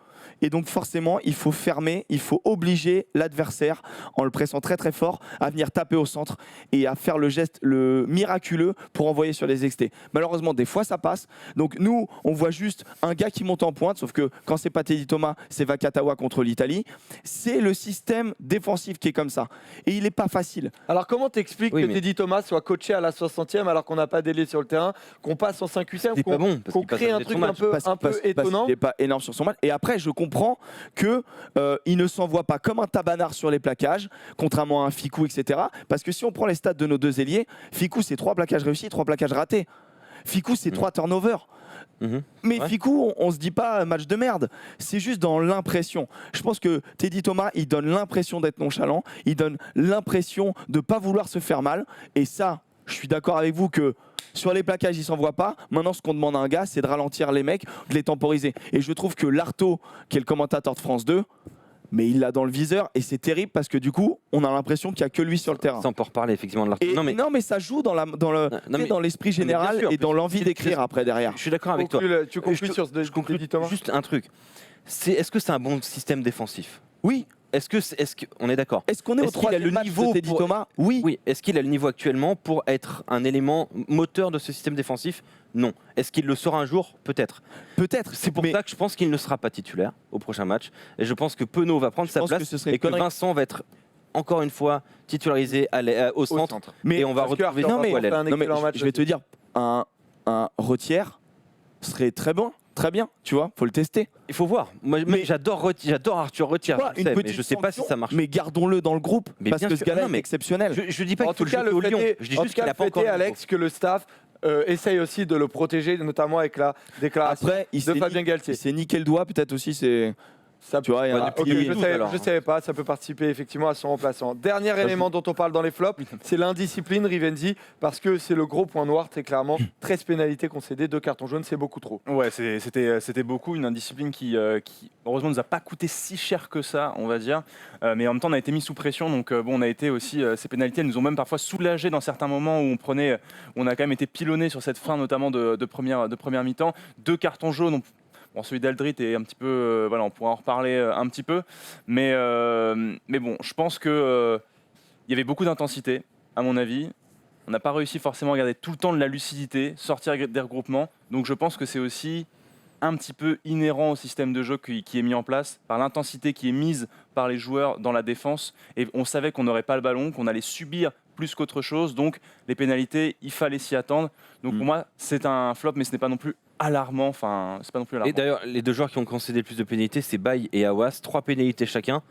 Et donc forcément, il faut fermer, il faut obliger l'adversaire, en le pressant très très fort, à venir taper au centre et à faire le geste miraculeux pour envoyer sur les extés. Malheureusement, des fois ça passe. Donc nous, on voit juste un gars qui monte en pointe, sauf que quand c'est pas Teddy Thomas, c'est Vakatawa contre l'Italie. C'est le système défensif qui est comme ça. Et il n'est pas facile. Alors comment t'expliques que Teddy Thomas soit coaché à la 60e alors qu'on n'a pas d'ailier sur le terrain, qu'on passe en 5-8e, qu'on crée un truc un peu étonnant. Il n'est pas énorme sur son match. Et après, je comprends qu'il ne s'envoie pas comme un tabanard sur les plaquages, contrairement à un Ficou, etc. Parce que si on prend les stats de nos 2 ailiers, Ficou, c'est 3 plaquages réussis, 3 plaquages ratés. Ficou, c'est 3 turnovers. Mais Ficou, on se dit pas match de merde, c'est juste dans l'impression. Je pense que Teddy Thomas, il donne l'impression d'être nonchalant, il donne l'impression de pas vouloir se faire mal. Et ça, je suis d'accord avec vous que sur les plaquages, il s'en voit pas. Maintenant, ce qu'on demande à un gars, c'est de ralentir les mecs, de les temporiser. Et je trouve que Lartaud, qui est le commentateur de France 2, mais il l'a dans le viseur et c'est terrible parce que du coup, on a l'impression qu'il n'y a que lui sur le terrain. Ça, on peut reparler effectivement de l'article. Non, mais ça joue dans l'esprit général sûr, et dans l'envie d'écrire après derrière. Je suis d'accord avec toi. Tu conclus sur ce Je conclus Thomas. juste un truc. Est-ce que c'est un bon système défensif? Oui. On est d'accord. Est-ce qu'on est au Est-ce qu'il a troisième le match niveau de Teddy pour- Thomas? Oui. Oui. Est-ce qu'il a le niveau actuellement pour être un élément moteur de ce système défensif? Non. Est-ce qu'il le sera un jour? Peut-être. Peut-être. C'est pour mais ça que je pense qu'il ne sera pas titulaire au prochain match. Et je pense que Penaud va prendre Je sa pense que place ce serait et une que connerie. Vincent va être encore une fois titularisé au centre. Mais Et on va parce que retrouver Arthur non, mais- Fort fait un non, mais excellent match je vais te aussi. dire, un retière serait très bon, très bien, tu vois, faut le tester. Il faut voir. Moi, Mais- j'adore Arthur Retière, Quoi, je sais, mais je petite sais pas si sanction, ça marche. Mais gardons-le dans le groupe, Mais parce bien que sûr. ce gars-là Non, mais est exceptionnel. Je dis pas En qu'il faut tout cas, le le jeter au Lyon. fait Je dis est, juste qu'il n'a pas encore fêter, le niveau. Alex, que le staff essaye aussi de le protéger, notamment avec la déclaration Après, il de s'est Fabien Galtier. il s'est niqué le doigt, peut-être aussi, c'est... Ça Tu vois, il y a Bah, un- depuis Ok, le je 12, savais, alors, je savais pas, ça peut participer effectivement à son remplaçant. Dernier élément dont on parle dans les flops, c'est l'indiscipline Rivenzi, parce que c'est le gros point noir, très clairement. 13 pénalités concédées, 2 cartons jaunes, c'est beaucoup trop. Ouais, c'était beaucoup, une indiscipline qui heureusement nous a pas coûté si cher que ça, on va dire. Mais en même temps, on a été mis sous pression, donc bon, on a été aussi ces pénalités, elles nous ont même parfois soulagés dans certains moments où on a quand même été pilonné sur cette fin, notamment de première mi-temps. 2 cartons jaunes. Bon, celui d'Aldrit est un petit peu, voilà, on pourra en reparler un petit peu, mais bon, je pense que il y avait beaucoup d'intensité, à mon avis. On n'a pas réussi forcément à garder tout le temps de la lucidité, sortir des regroupements. Donc je pense que c'est aussi un petit peu inhérent au système de jeu qui est mis en place, par l'intensité qui est mise par les joueurs dans la défense. Et on savait qu'on n'aurait pas le ballon, qu'on allait subir plus qu'autre chose. Donc les pénalités, il fallait s'y attendre. Donc pour moi, c'est un flop, mais ce n'est pas non plus alarmant. Enfin, c'est pas non plus alarmant. Et d'ailleurs, les deux joueurs qui ont concédé le plus de pénalités, c'est Baye et Awas, 3 pénalités chacun.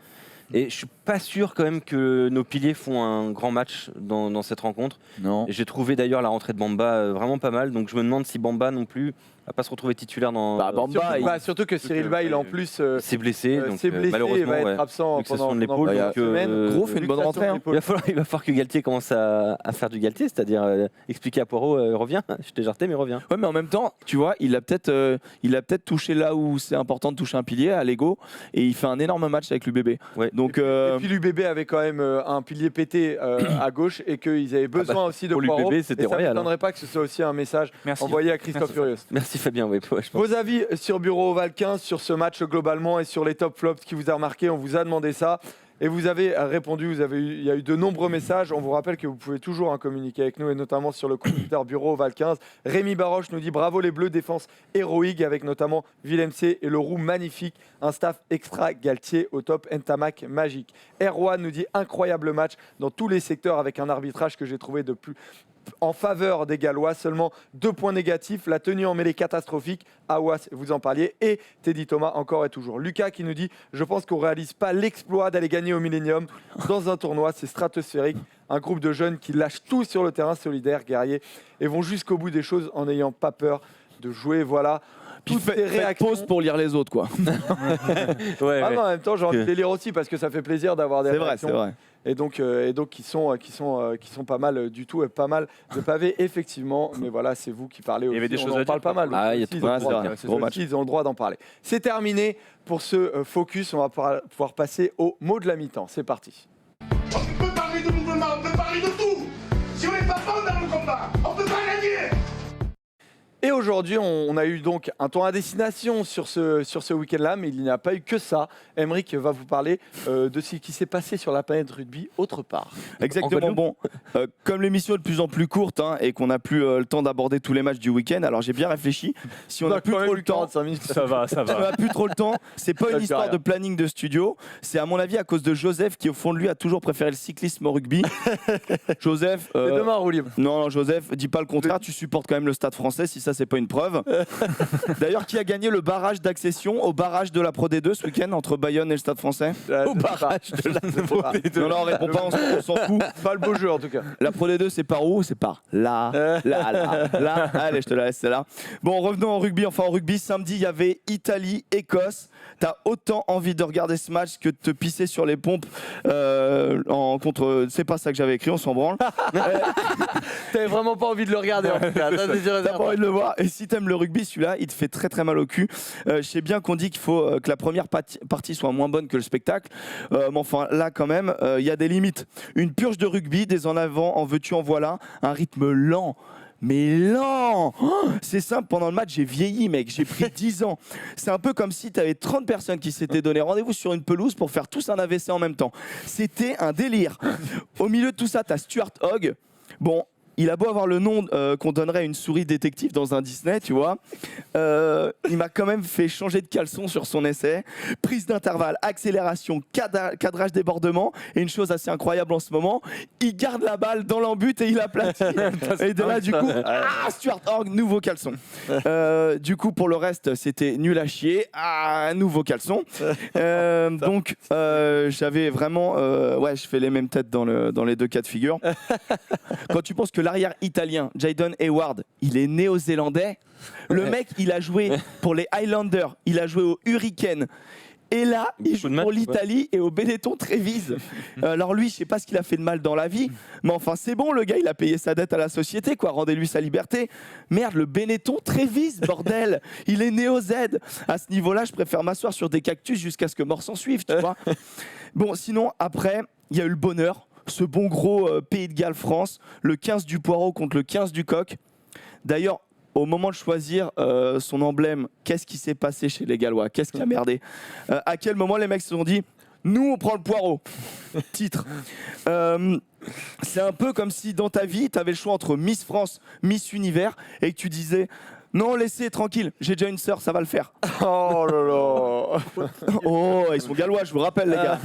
Et je suis pas sûr quand même que nos piliers font un grand match dans cette rencontre. Non. Et j'ai trouvé d'ailleurs la rentrée de Bamba vraiment pas mal, donc je me demande si Bamba non plus va pas se retrouver titulaire dans. Bah, Bamba, Surtout que Cyril Bay, il en plus s'est blessé, donc s'est blessé et malheureusement va être ouais. absent Luxation pendant de l'épaule, plusieurs donc, semaines. Gros fait une bonne Luxation rentrée, de hein. l'épaule. Il va falloir que Galtier commence à faire du Galtier, c'est-à-dire expliquer à Poirot, reviens, je t'ai jarté mais reviens. Ouais, mais en même temps, tu vois, il a peut-être touché là où c'est important de toucher un pilier, à l'ego, et il fait un énorme match avec l'UBB. Ouais. Donc, Et puis l'UBB avait quand même un pilier pété à gauche et qu'ils avaient besoin aussi de pour Poirot. l'UBB, c'était et ça ne royal, m'étonnerait pas que ce soit aussi un message Merci. envoyé à Christophe Merci. Furios. Merci Fabien, ouais, je pense. Vos avis sur Bureau Oval 15, sur ce match globalement et sur les top flops qui vous a remarqué, on vous a demandé ça. Et vous avez répondu, il y a eu de nombreux messages. On vous rappelle que vous pouvez toujours communiquer avec nous et notamment sur le compte Twitter Bureau Oval 15. Rémi Baroche nous dit bravo les Bleus, défense héroïque avec notamment Willem C et le roux magnifique. Un staff extra Galtier au top, Ntamak magique. Erwan nous dit incroyable match dans tous les secteurs avec un arbitrage que j'ai trouvé de plus en faveur des Gallois, seulement 2 points négatifs, la tenue en mêlée catastrophique, Awas, vous en parliez, et Teddy Thomas encore et toujours. Lucas qui nous dit, je pense qu'on ne réalise pas l'exploit d'aller gagner au Millennium dans un tournoi, c'est stratosphérique, un groupe de jeunes qui lâchent tout sur le terrain, solidaires, guerriers, et vont jusqu'au bout des choses en n'ayant pas peur de jouer, voilà. puis Toutes ces faites réactions. pause pour lire les autres, quoi. Ouais, Ah ouais. non, en même temps, j'ai envie de les lire aussi parce que ça fait plaisir d'avoir des C'est vrai, réactions. c'est vrai. Et donc qui sont pas mal du tout, et pas mal de pavés, effectivement. Mais voilà, c'est vous qui parlez aussi. y avait des on choses en à parle dire. pas mal. Ah, il y a Aussi, trop ils ont de le droit choses à de- dire. c'est Gros aussi, match. ils ont le droit d'en parler. C'est terminé pour ce focus. On va pouvoir passer au mot de la mi-temps. C'est parti. On peut parler de mouvement, on peut parler de tout. Si on n'est pas bon dans le combat, on peut pas gagner. Et aujourd'hui, on a eu donc un tour à destination sur ce week-end-là, mais il n'y a pas eu que ça. Emeric va vous parler de ce qui s'est passé sur la planète rugby autre part. Exactement. Bon, comme l'émission est de plus en plus courte et qu'on n'a plus le temps d'aborder tous les matchs du week-end, alors j'ai bien réfléchi. Si on n'a plus trop le temps, 45 minutes. Ça va, ça si on va. n'a plus trop le temps, c'est pas une Ça fait histoire rien. de planning de studio. C'est à mon avis à cause de Joseph qui au fond de lui a toujours préféré le cyclisme au rugby. Joseph. C'est demain, roue libre. Non, Joseph, dis pas le contraire, tu supportes quand même le Stade français si ça c'est pas une preuve. D'ailleurs, qui a gagné le barrage d'accession au barrage de la Pro D2 ce week-end entre Bayonne et le Stade français? Au barrage de la Non, non, réponds pas, on s'en fout. Pas le beau jeu en tout cas. La Pro D2, c'est par où? C'est par là. Allez, je te la laisse, c'est là. Bon, revenons en rugby. Enfin, en rugby, samedi, il y avait Italie-Écosse. T'as autant envie de regarder ce match que de te pisser sur les pompes contre. C'est pas ça que j'avais écrit, on s'en branle. T'avais vraiment pas envie de le regarder en tout cas. Ça, c'est sûr et T'as certain. pas envie de le voir? l'histoire. Et si t'aimes le rugby, celui-là, il te fait très très mal au cul. Je sais bien qu'on dit qu'il faut que la première partie soit moins bonne que le spectacle. Mais enfin, là, quand même, il y a des limites. Une purge de rugby, des en avant, en veux-tu, en voilà. Un rythme lent. Mais lent. C'est simple, pendant le match, j'ai vieilli, mec. J'ai pris 10 ans. C'est un peu comme si tu avais 30 personnes qui s'étaient donné rendez-vous sur une pelouse pour faire tous un AVC en même temps. C'était un délire. Au milieu de tout ça, tu as Stuart Hogg. Bon, il a beau avoir le nom qu'on donnerait à une souris détective dans un Disney, tu vois. Il m'a quand même fait changer de caleçon sur son essai. Prise d'intervalle, accélération, cadrage débordement. Et une chose assez incroyable en ce moment, il garde la balle dans l'embut et il aplatit. Et de là, du coup, Stuart Hogg, nouveau caleçon. Du coup, pour le reste, c'était nul à chier. Nouveau caleçon. Donc, j'avais vraiment... ouais, je fais les mêmes têtes dans les deux cas de figure. Quand tu penses que l'arrière italien, Jayden Hayward, il est néo-zélandais. Le mec, il a joué pour les Highlanders, il a joué au Hurricane. Et là, il joue pour l'Italie et au Benetton Trévise. Alors lui, je sais pas ce qu'il a fait de mal dans la vie, mais enfin c'est bon, le gars, il a payé sa dette à la société, quoi. Rendez-lui sa liberté. Merde, le Benetton Trévise, bordel. Il est néo-Z. À ce niveau-là, je préfère m'asseoir sur des cactus jusqu'à ce que mort s'en suive, tu vois. Bon, sinon, après, il y a eu le bonheur. Ce bon gros Pays de Galles-France, le 15 du Poireau contre le 15 du Coq. D'ailleurs, au moment de choisir son emblème, qu'est-ce qui s'est passé chez les Gallois? Qu'est-ce qui a merdé? À quel moment les mecs se sont dit « Nous, on prend le Poireau » Titre. C'est un peu comme si dans ta vie, tu avais le choix entre Miss France, Miss Univers, et que tu disais « Non, laissez tranquille, j'ai déjà une sœur, ça va le faire. » Oh là là. Oh, ils sont gallois, je vous rappelle, les gars.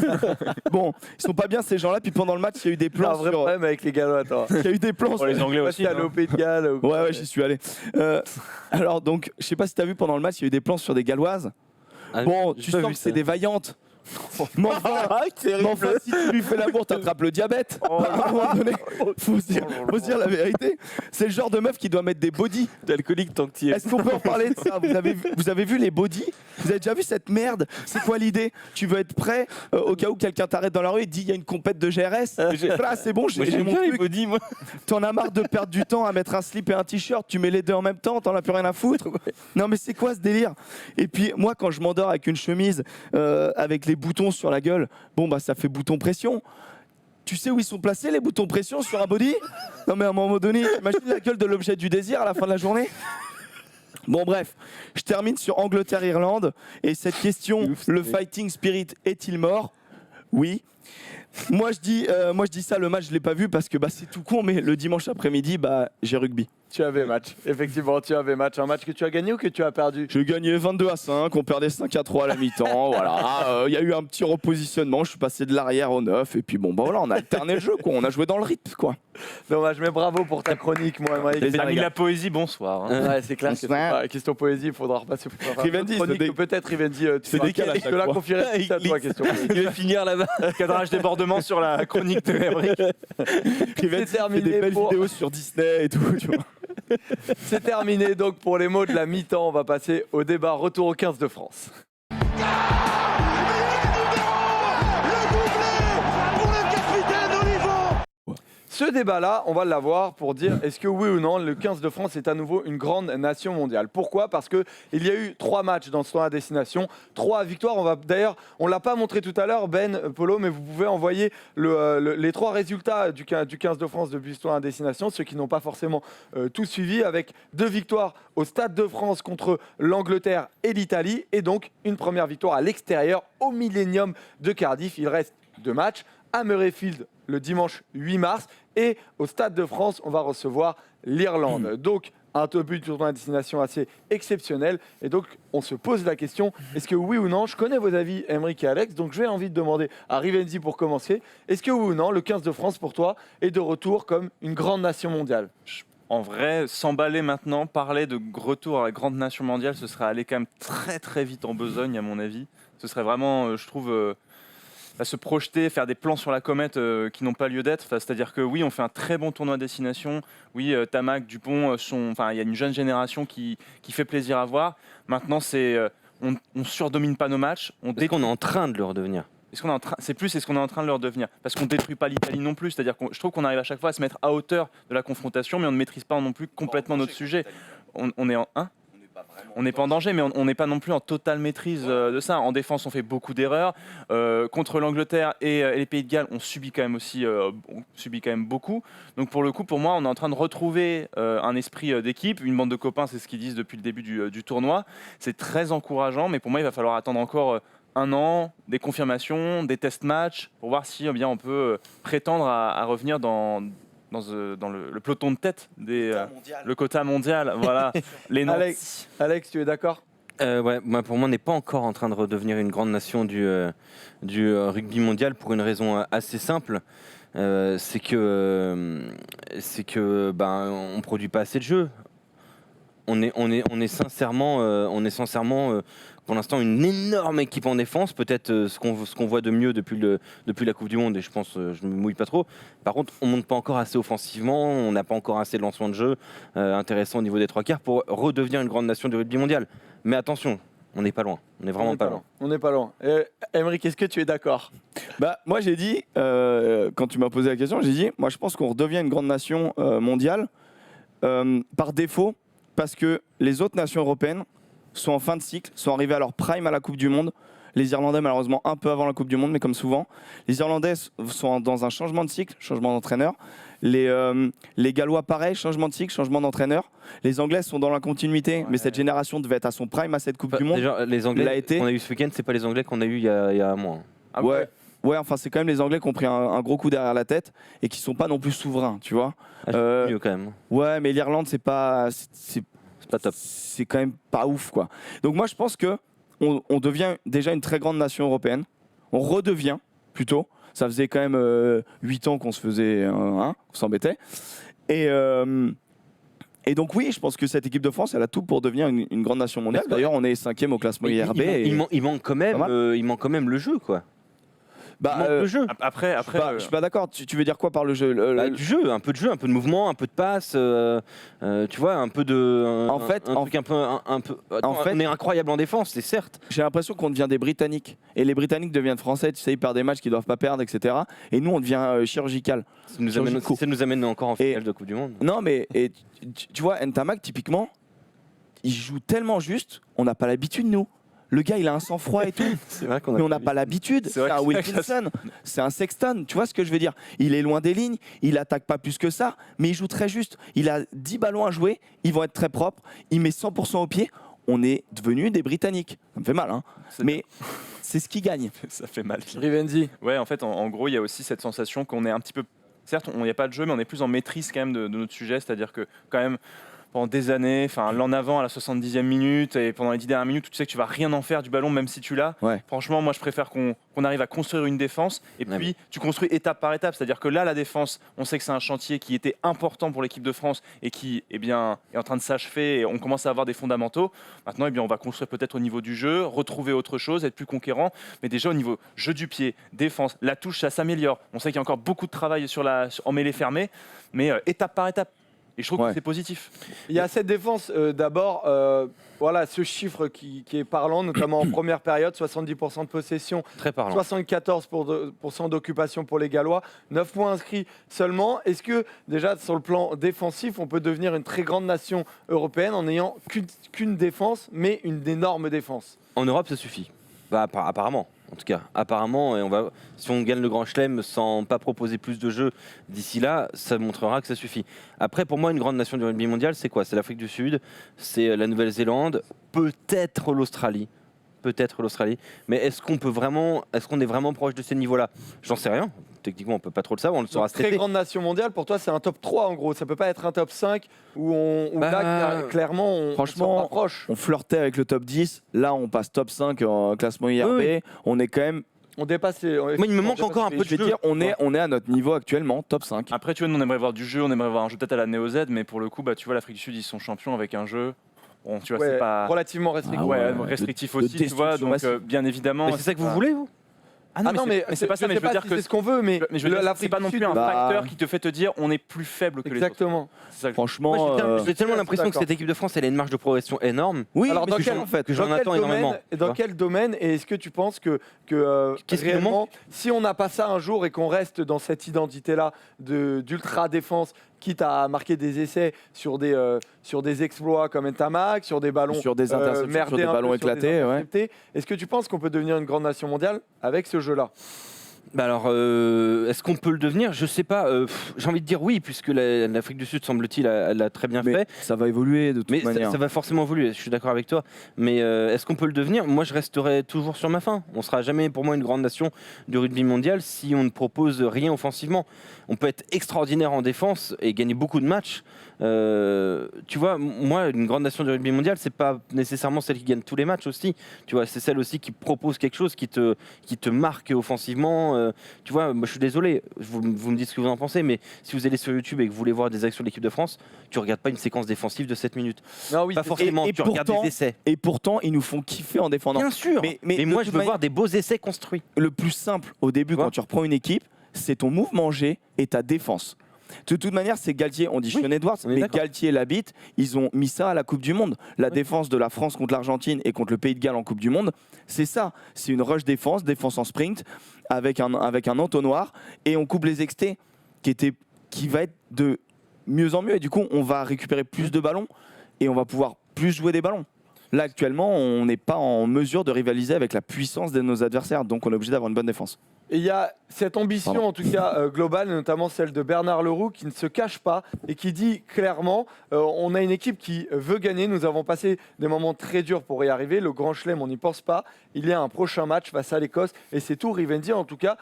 Bon, ils sont pas bien ces gens-là. Puis pendant le match, il y a eu des Il y a plans un vrai sur. problème avec les Gallois, toi. Il y a eu des plans. Pour les Anglais aussi. Allé au Pays de Galles. Ouais, j'y suis allé. Alors donc, je sais pas si t'as vu pendant le match, il y a eu des plans sur des Galloises. Bon, tu sens que c'est des vaillantes. Mais enfin, si tu lui fais l'amour, t'attrapes le diabète. À un moment donné, faut se dire la vérité. C'est le genre de meuf qui doit mettre des bodys. T'es alcoolique tant que t'y es. Est-ce qu'on peut en parler de ça? Vous avez vu les bodys? Vous avez déjà vu cette merde? C'est quoi l'idée? Tu veux être prêt au cas où quelqu'un t'arrête dans la rue et te dit il y a une compète de GRS? Là, c'est bon, j'ai mon truc. Body, moi. T'en as marre de perdre du temps à mettre un slip et un t-shirt, tu mets les deux en même temps, t'en as plus rien à foutre. Non mais c'est quoi ce délire? Et puis moi quand je m'endors avec une chemise avec les boutons sur la gueule, bon bah ça fait bouton pression. Tu sais où ils sont placés les boutons pression sur un body? Non mais à un moment donné, imagine la gueule de l'objet du désir à la fin de la journée. Bon bref, je termine sur Angleterre-Irlande et cette question, le fighting spirit est-il mort? Oui. Moi je dis ça, le match je l'ai pas vu parce que c'est tout con, mais le dimanche après-midi j'ai rugby. Tu avais match, effectivement, tu avais match. Un match que tu as gagné ou que tu as perdu? J'ai gagné 22-5, on perdait 5-3 à la mi-temps. Voilà, il y a eu un petit repositionnement, je suis passé de l'arrière au neuf, et puis voilà, on a alterné le jeu, quoi. On a joué dans le rythme, quoi. Dommage, mais bravo pour ta chronique, moi. Les amis de la poésie, bonsoir. Ouais, c'est clair. Question poésie, il faudra repasser pour Rivendi, peut-être Rivendi. C'est décalé. Je te la confierai à toi, question poésie. Il va finir là-bas. Cadrage débordement sur la chronique de Emric. Rivendi fait des belles vidéos sur Disney et tout, tu vois. C'est terminé donc pour les mots de la mi-temps. On va passer au débat retour au 15 de France. Ce débat-là, on va l'avoir pour dire est-ce que oui ou non, le 15 de France est à nouveau une grande nation mondiale. Pourquoi? Parce qu'il y a eu 3 matchs dans ce tournoi à destination, 3 victoires. D'ailleurs, on ne l'a pas montré tout à l'heure, Polo, mais vous pouvez envoyer les 3 résultats du 15 de France depuis ce tournoi à destination, ceux qui n'ont pas forcément tout suivi, avec 2 victoires au Stade de France contre l'Angleterre et l'Italie, et donc une première victoire à l'extérieur au Millennium de Cardiff. Il reste 2 matchs à Murrayfield le dimanche 8 mars et au Stade de France, on va recevoir l'Irlande. Donc, un début de tournoi à destination assez exceptionnel. Et donc, on se pose la question, est-ce que oui ou non, je connais vos avis, Emric et Alex, donc je vais envie de demander à Rivendi pour commencer, est-ce que oui ou non, le 15 de France pour toi est de retour comme une grande nation mondiale? En vrai, s'emballer maintenant, parler de retour à la grande nation mondiale, ce serait aller quand même très très vite en besogne à mon avis. Ce serait vraiment, je trouve... à se projeter, faire des plans sur la comète qui n'ont pas lieu d'être. C'est-à-dire que oui, on fait un très bon tournoi à destination. Oui, Tamac, Dupont, il y a une jeune génération qui fait plaisir à voir. Maintenant, on surdomine pas nos matchs. Est-ce qu'on est en train de le redevenir? Est-ce qu'on est en train de le redevenir? Parce qu'on ne détruit pas l'Italie non plus. C'est-à-dire que je trouve qu'on arrive à chaque fois à se mettre à hauteur de la confrontation, mais on ne maîtrise pas non plus complètement notre sujet. on est en 1. On n'est pas en danger, mais on n'est pas non plus en totale maîtrise de ça. En défense, on fait beaucoup d'erreurs. Contre l'Angleterre et les Pays de Galles, on subit quand même beaucoup. Donc pour le coup, pour moi, on est en train de retrouver un esprit d'équipe, une bande de copains, c'est ce qu'ils disent depuis le début du tournoi. C'est très encourageant, mais pour moi, il va falloir attendre encore un an, des confirmations, des test matchs, pour voir si eh bien, on peut prétendre à revenir dans le peloton de tête, le quota mondial. Voilà, les Alex, tu es d'accord ? Ouais, pour moi, on n'est pas encore en train de redevenir une grande nation du rugby mondial pour une raison assez simple. C'est que on produit pas assez de jeux. On est sincèrement pour l'instant une énorme équipe en défense, peut-être ce qu'on voit de mieux depuis la Coupe du Monde, et je pense je me mouille pas trop. Par contre, on monte pas encore assez offensivement, on n'a pas encore assez de lancements de jeu intéressants au niveau des trois quarts pour redevenir une grande nation du rugby mondial. Mais attention, on n'est pas loin, on n'est vraiment pas loin. On n'est pas loin. Aymeric, est-ce que tu es d'accord ? Moi j'ai dit, quand tu m'as posé la question, j'ai dit, moi je pense qu'on redevient une grande nation mondiale par défaut, parce que les autres nations européennes sont en fin de cycle, sont arrivés à leur prime à la Coupe du Monde. Les Irlandais, malheureusement, un peu avant la Coupe du Monde, mais comme souvent. Les Irlandais sont dans un changement de cycle, changement d'entraîneur. Les Gallois, pareil, changement de cycle, changement d'entraîneur. Les Anglais sont dans la continuité, mais cette génération devait être à son prime à cette Coupe du Monde. Déjà, les Anglais qu'on a eu ce week-end, c'est pas les Anglais qu'on a eu il y a un mois. Ah ouais. Ouais, enfin, c'est quand même les Anglais qui ont pris un gros coup derrière la tête et qui sont pas non plus souverains, tu vois. Mieux quand même. Ouais, mais l'Irlande, c'est pas top. C'est quand même pas ouf, quoi. Donc moi, je pense que on devient déjà une très grande nation européenne. On redevient, plutôt. Ça faisait quand même 8 ans qu'on se faisait, qu'on s'embêtait. Et donc oui, je pense que cette équipe de France, elle a tout pour devenir une grande nation mondiale. D'ailleurs, on est 5e au classement IRB. Il manque quand même le jeu, quoi. Le jeu. Après, je suis pas d'accord. Tu veux dire quoi par le jeu Du jeu, un peu de mouvement, un peu de passe, tu vois, un peu de. On est incroyable en défense, c'est certes. J'ai l'impression qu'on devient des Britanniques et les Britanniques deviennent français. Tu sais, ils perdent des matchs qu'ils doivent pas perdre, etc. Et nous, on devient chirurgical. Ça nous amène encore en finale de Coupe du Monde. Non, mais tu vois, Ntamak typiquement, il joue tellement juste, on n'a pas l'habitude nous. Le gars, il a un sang-froid et tout. C'est vrai mais on n'a pas l'habitude. C'est un Wilkinson, c'est un Sexton. Tu vois ce que je veux dire ? Il est loin des lignes, il attaque pas plus que ça, mais il joue très juste. Il a 10 ballons à jouer, ils vont être très propres. Il met 100% au pied. On est devenus des Britanniques. Ça me fait mal, hein. Mais c'est ce qui gagne. Ça fait mal. Rivenzi. Ouais, en fait, en gros, il y a aussi cette sensation qu'on est un petit peu. Certes, il n'y a pas de jeu, mais on est plus en maîtrise quand même de notre sujet. C'est-à-dire que, quand même, pendant des années, l'an avant à la 70e minute et pendant les 10 dernières minutes, tu sais que tu vas rien en faire du ballon même si tu l'as. Ouais. Franchement, moi je préfère qu'on arrive à construire une défense et puis tu construis étape par étape. C'est-à-dire que là, la défense, on sait que c'est un chantier qui était important pour l'équipe de France et qui est en train de s'achever et on commence à avoir des fondamentaux. Maintenant, on va construire peut-être au niveau du jeu, retrouver autre chose, être plus conquérant. Mais déjà au niveau jeu du pied, défense, la touche, ça s'améliore. On sait qu'il y a encore beaucoup de travail en mêlée fermée, mais étape par étape. Et je trouve que c'est positif. Il y a cette défense d'abord, voilà, ce chiffre qui est parlant, notamment en première période, 70% de possession, très parlant. 74% d'occupation pour les Gallois, 9 points inscrits seulement. Est-ce que déjà sur le plan défensif, on peut devenir une très grande nation européenne en n'ayant qu'une défense, mais une énorme défense ? En Europe, ça suffit. Apparemment. En tout cas, apparemment, et si on gagne le Grand Chelem sans pas proposer plus de jeux d'ici là, ça montrera que ça suffit. Après, pour moi, une grande nation du rugby mondial, c'est quoi ? C'est l'Afrique du Sud, c'est la Nouvelle-Zélande, peut-être l'Australie. Mais est-ce qu'on est vraiment proche de ces niveaux-là ? J'en sais rien. Techniquement, on peut pas trop le savoir, on le saura cet été. Très grande nation mondiale, pour toi, c'est un top 3 en gros. Ça peut pas être un top 5 où là, clairement, on proche. On flirtait avec le top 10. Là, on passe top 5 en classement IRB. Oui. On est quand même. On dépasse les... Moi, il me manque encore un peu de jeu. Dire, on est à notre niveau actuellement, top 5. Après, tu vois, nous, on aimerait voir du jeu, on aimerait voir un jeu peut-être à la Néo Z, mais pour le coup, tu vois, l'Afrique du Sud, ils sont champions avec un jeu. Bon, tu vois, c'est pas relativement restrictif. Restrictif aussi, tu vois. Donc, bien évidemment. Mais c'est ça que vous voulez, vous ? Non, mais c'est pas ça, mais je veux dire que c'est ce qu'on veut, mais c'est pas non plus un facteur qui te fait te dire on est plus faible que les autres. Exactement. Franchement, j'ai tellement l'impression que cette équipe de France, elle a une marge de progression énorme. Oui, alors dans quel domaine et est-ce que tu penses que réellement, si on n'a pas ça un jour et qu'on reste dans cette identité-là d'ultra défense quitte à marquer des essais sur des exploits comme Ntamak, sur des ballons sur des interceptions, merdés, sur des un peu, ballons sur des éclatés. Ouais. interceptés. Est-ce que tu penses qu'on peut devenir une grande nation mondiale avec ce jeu-là? Bah alors, est-ce qu'on peut le devenir? Je sais pas. J'ai envie de dire oui, puisque l'Afrique du Sud, semble-t-il, l'a très bien Mais fait. ça va évoluer de toute Mais manière. ça va forcément évoluer, je suis d'accord avec toi. Mais est-ce qu'on peut le devenir? Moi, je resterai toujours sur ma faim. On sera jamais, pour moi, une grande nation du rugby mondial si on ne propose rien offensivement. On peut être extraordinaire en défense et gagner beaucoup de matchs. Tu vois, moi, une grande nation du rugby mondial, c'est pas nécessairement celle qui gagne tous les matchs aussi. Tu vois, c'est celle aussi qui propose quelque chose, qui te marque offensivement. Tu vois, moi, je suis désolé, vous me dites ce que vous en pensez, mais si vous allez sur YouTube et que vous voulez voir des actions de l'équipe de France, tu regardes pas une séquence défensive de 7 minutes. Non, oui, Pas forcément, et tu regardes pourtant- des essais. Et pourtant, ils nous font kiffer en défendant. Bien sûr, Mais mais de moi, toute je veux manière- voir des beaux essais construits. Le plus simple au début, vois quand tu reprends une équipe, c'est ton mouvement G et ta défense. De toute manière, c'est Galtier, on dit Oui, Sean Edwards, on est mais d'accord. Galtier et Labitte, ils ont mis ça à la Coupe du Monde. La défense de la France contre l'Argentine et contre le Pays de Galles en Coupe du Monde, c'est ça. C'est une rush défense en sprint, avec un entonnoir, et on coupe les extés, qui va être de mieux en mieux. Et du coup, on va récupérer plus de ballons, et on va pouvoir plus jouer des ballons. Là, actuellement, on n'est pas en mesure de rivaliser avec la puissance de nos adversaires, donc on est obligé d'avoir une bonne défense. Et il y a cette ambition, Pardon. en tout cas globale, notamment celle de Bernard Leroux, qui ne se cache pas et qui dit clairement on a une équipe qui veut gagner. Nous avons passé des moments très durs pour y arriver. Le Grand Chelem, on n'y pense pas. Il y a un prochain match face à l'Écosse et c'est tout. Rivendi, en tout cas,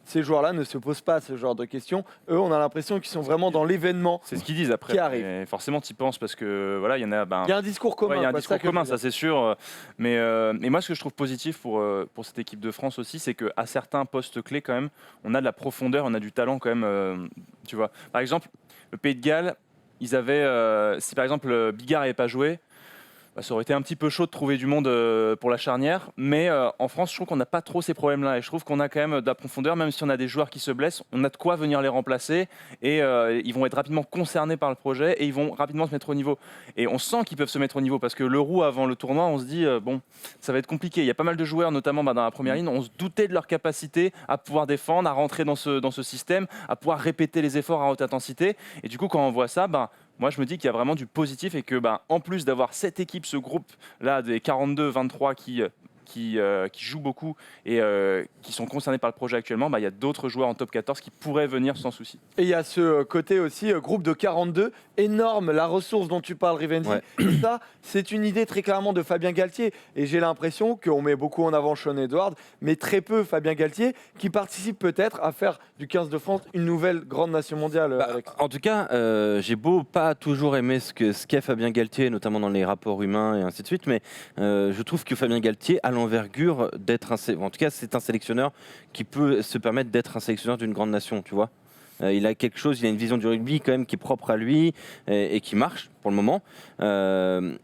ces joueurs-là ne se posent pas ce genre de questions. Eux, on a l'impression qu'ils sont vraiment dans l'événement. C'est ce qu'ils disent après. Qui arrive. Et forcément, tu y penses parce que voilà, il y en a. Il y a un discours commun. Ouais, il y a un quoi, discours ça que commun, je veux ça dire. c'est sûr. Mais moi, ce que je trouve positif pour cette équipe de France aussi, c'est qu'à certains postes clés, quand même, on a de la profondeur, on a du talent quand même. Tu vois. Par exemple, le Pays de Galles, ils avaient. Si par exemple Bigard n'avait pas joué, bah, ça aurait été un petit peu chaud de trouver du monde pour la charnière. Mais en France, je trouve qu'on n'a pas trop ces problèmes-là. Et je trouve qu'on a quand même de la profondeur, même si on a des joueurs qui se blessent, on a de quoi venir les remplacer. Et ils vont être rapidement concernés par le projet et ils vont rapidement se mettre au niveau. Et on sent qu'ils peuvent se mettre au niveau parce que l'Euro, avant le tournoi, on se dit, bon, ça va être compliqué. Il y a pas mal de joueurs, notamment dans la première ligne, on se doutait de leur capacité à pouvoir défendre, à rentrer dans ce système, à pouvoir répéter les efforts à haute intensité. Et du coup, quand on voit ça, moi, je me dis qu'il y a vraiment du positif et que, en plus d'avoir cette équipe, ce groupe-là des 42-23 qui jouent beaucoup et qui sont concernés par le projet actuellement, il y a d'autres joueurs en top 14 qui pourraient venir sans souci. Et il y a ce côté aussi, groupe de 42, énorme, la ressource dont tu parles, Rivendi. Ouais. Et ça, c'est une idée très clairement de Fabien Galtier. Et j'ai l'impression qu'on met beaucoup en avant Sean Edwards, mais très peu Fabien Galtier, qui participe peut-être à faire du 15 de France une nouvelle grande nation mondiale. Alex. En tout cas, j'ai beau pas toujours aimer ce qu'est Fabien Galtier, notamment dans les rapports humains et ainsi de suite, mais je trouve que Fabien Galtier a l'envergure d'être en tout cas, c'est un sélectionneur qui peut se permettre d'être un sélectionneur d'une grande nation, tu vois. Il a quelque chose, il a une vision du rugby quand même qui est propre à lui et qui marche pour le moment.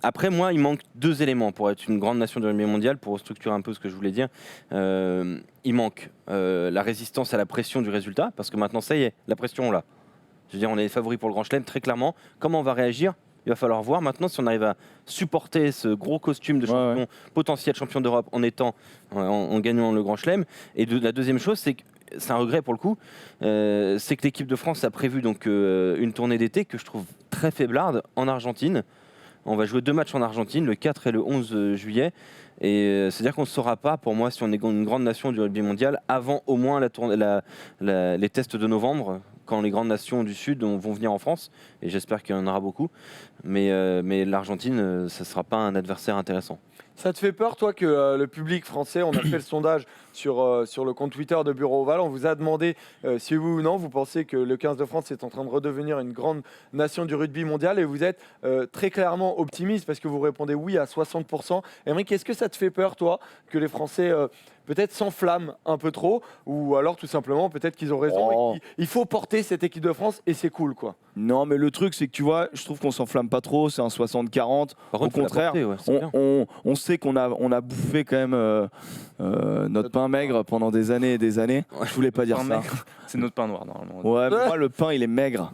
Après, moi, il manque 2 éléments pour être une grande nation du rugby mondial, pour structurer un peu ce que je voulais dire. Il manque la résistance à la pression du résultat, parce que maintenant, ça y est, la pression, on l'a. Je veux dire, on est favoris pour le Grand Chelem, très clairement. Comment on va réagir ? Il va falloir voir maintenant si on arrive à supporter ce gros costume de champion, potentiel champion d'Europe en gagnant le Grand Chelem. Et la deuxième chose, c'est que c'est un regret pour le coup, c'est que l'équipe de France a prévu donc une tournée d'été que je trouve très faiblarde en Argentine. On va jouer 2 matchs en Argentine, le 4 et le 11 juillet. Et c'est-à-dire qu'on ne saura pas, pour moi, si on est une grande nation du rugby mondial, avant au moins les tests de novembre, quand les grandes nations du Sud vont venir en France. Et j'espère qu'il y en aura beaucoup. Mais l'Argentine, ça ne sera pas un adversaire intéressant. Ça te fait peur, toi, que le public français, on a fait le sondage sur le compte Twitter de Bureau Oval, on vous a demandé si oui ou non, vous pensez que le 15 de France est en train de redevenir une grande nation du rugby mondial et vous êtes très clairement optimiste parce que vous répondez oui à 60%. Aymeric, est-ce que ça te fait peur, toi, que les Français peut-être s'enflamment un peu trop ou alors tout simplement peut-être qu'ils ont raison et qu'il faut porter cette équipe de France et c'est cool, quoi. Non, mais le truc, c'est que tu vois, je trouve qu'on s'enflamme pas trop, c'est un 60-40. Au contraire, on sait qu'on a bouffé quand même notre pain maigre pendant des années et des années. Je voulais pas dire ça. C'est notre pain noir, normalement. Ouais, mais moi, le pain, il est maigre.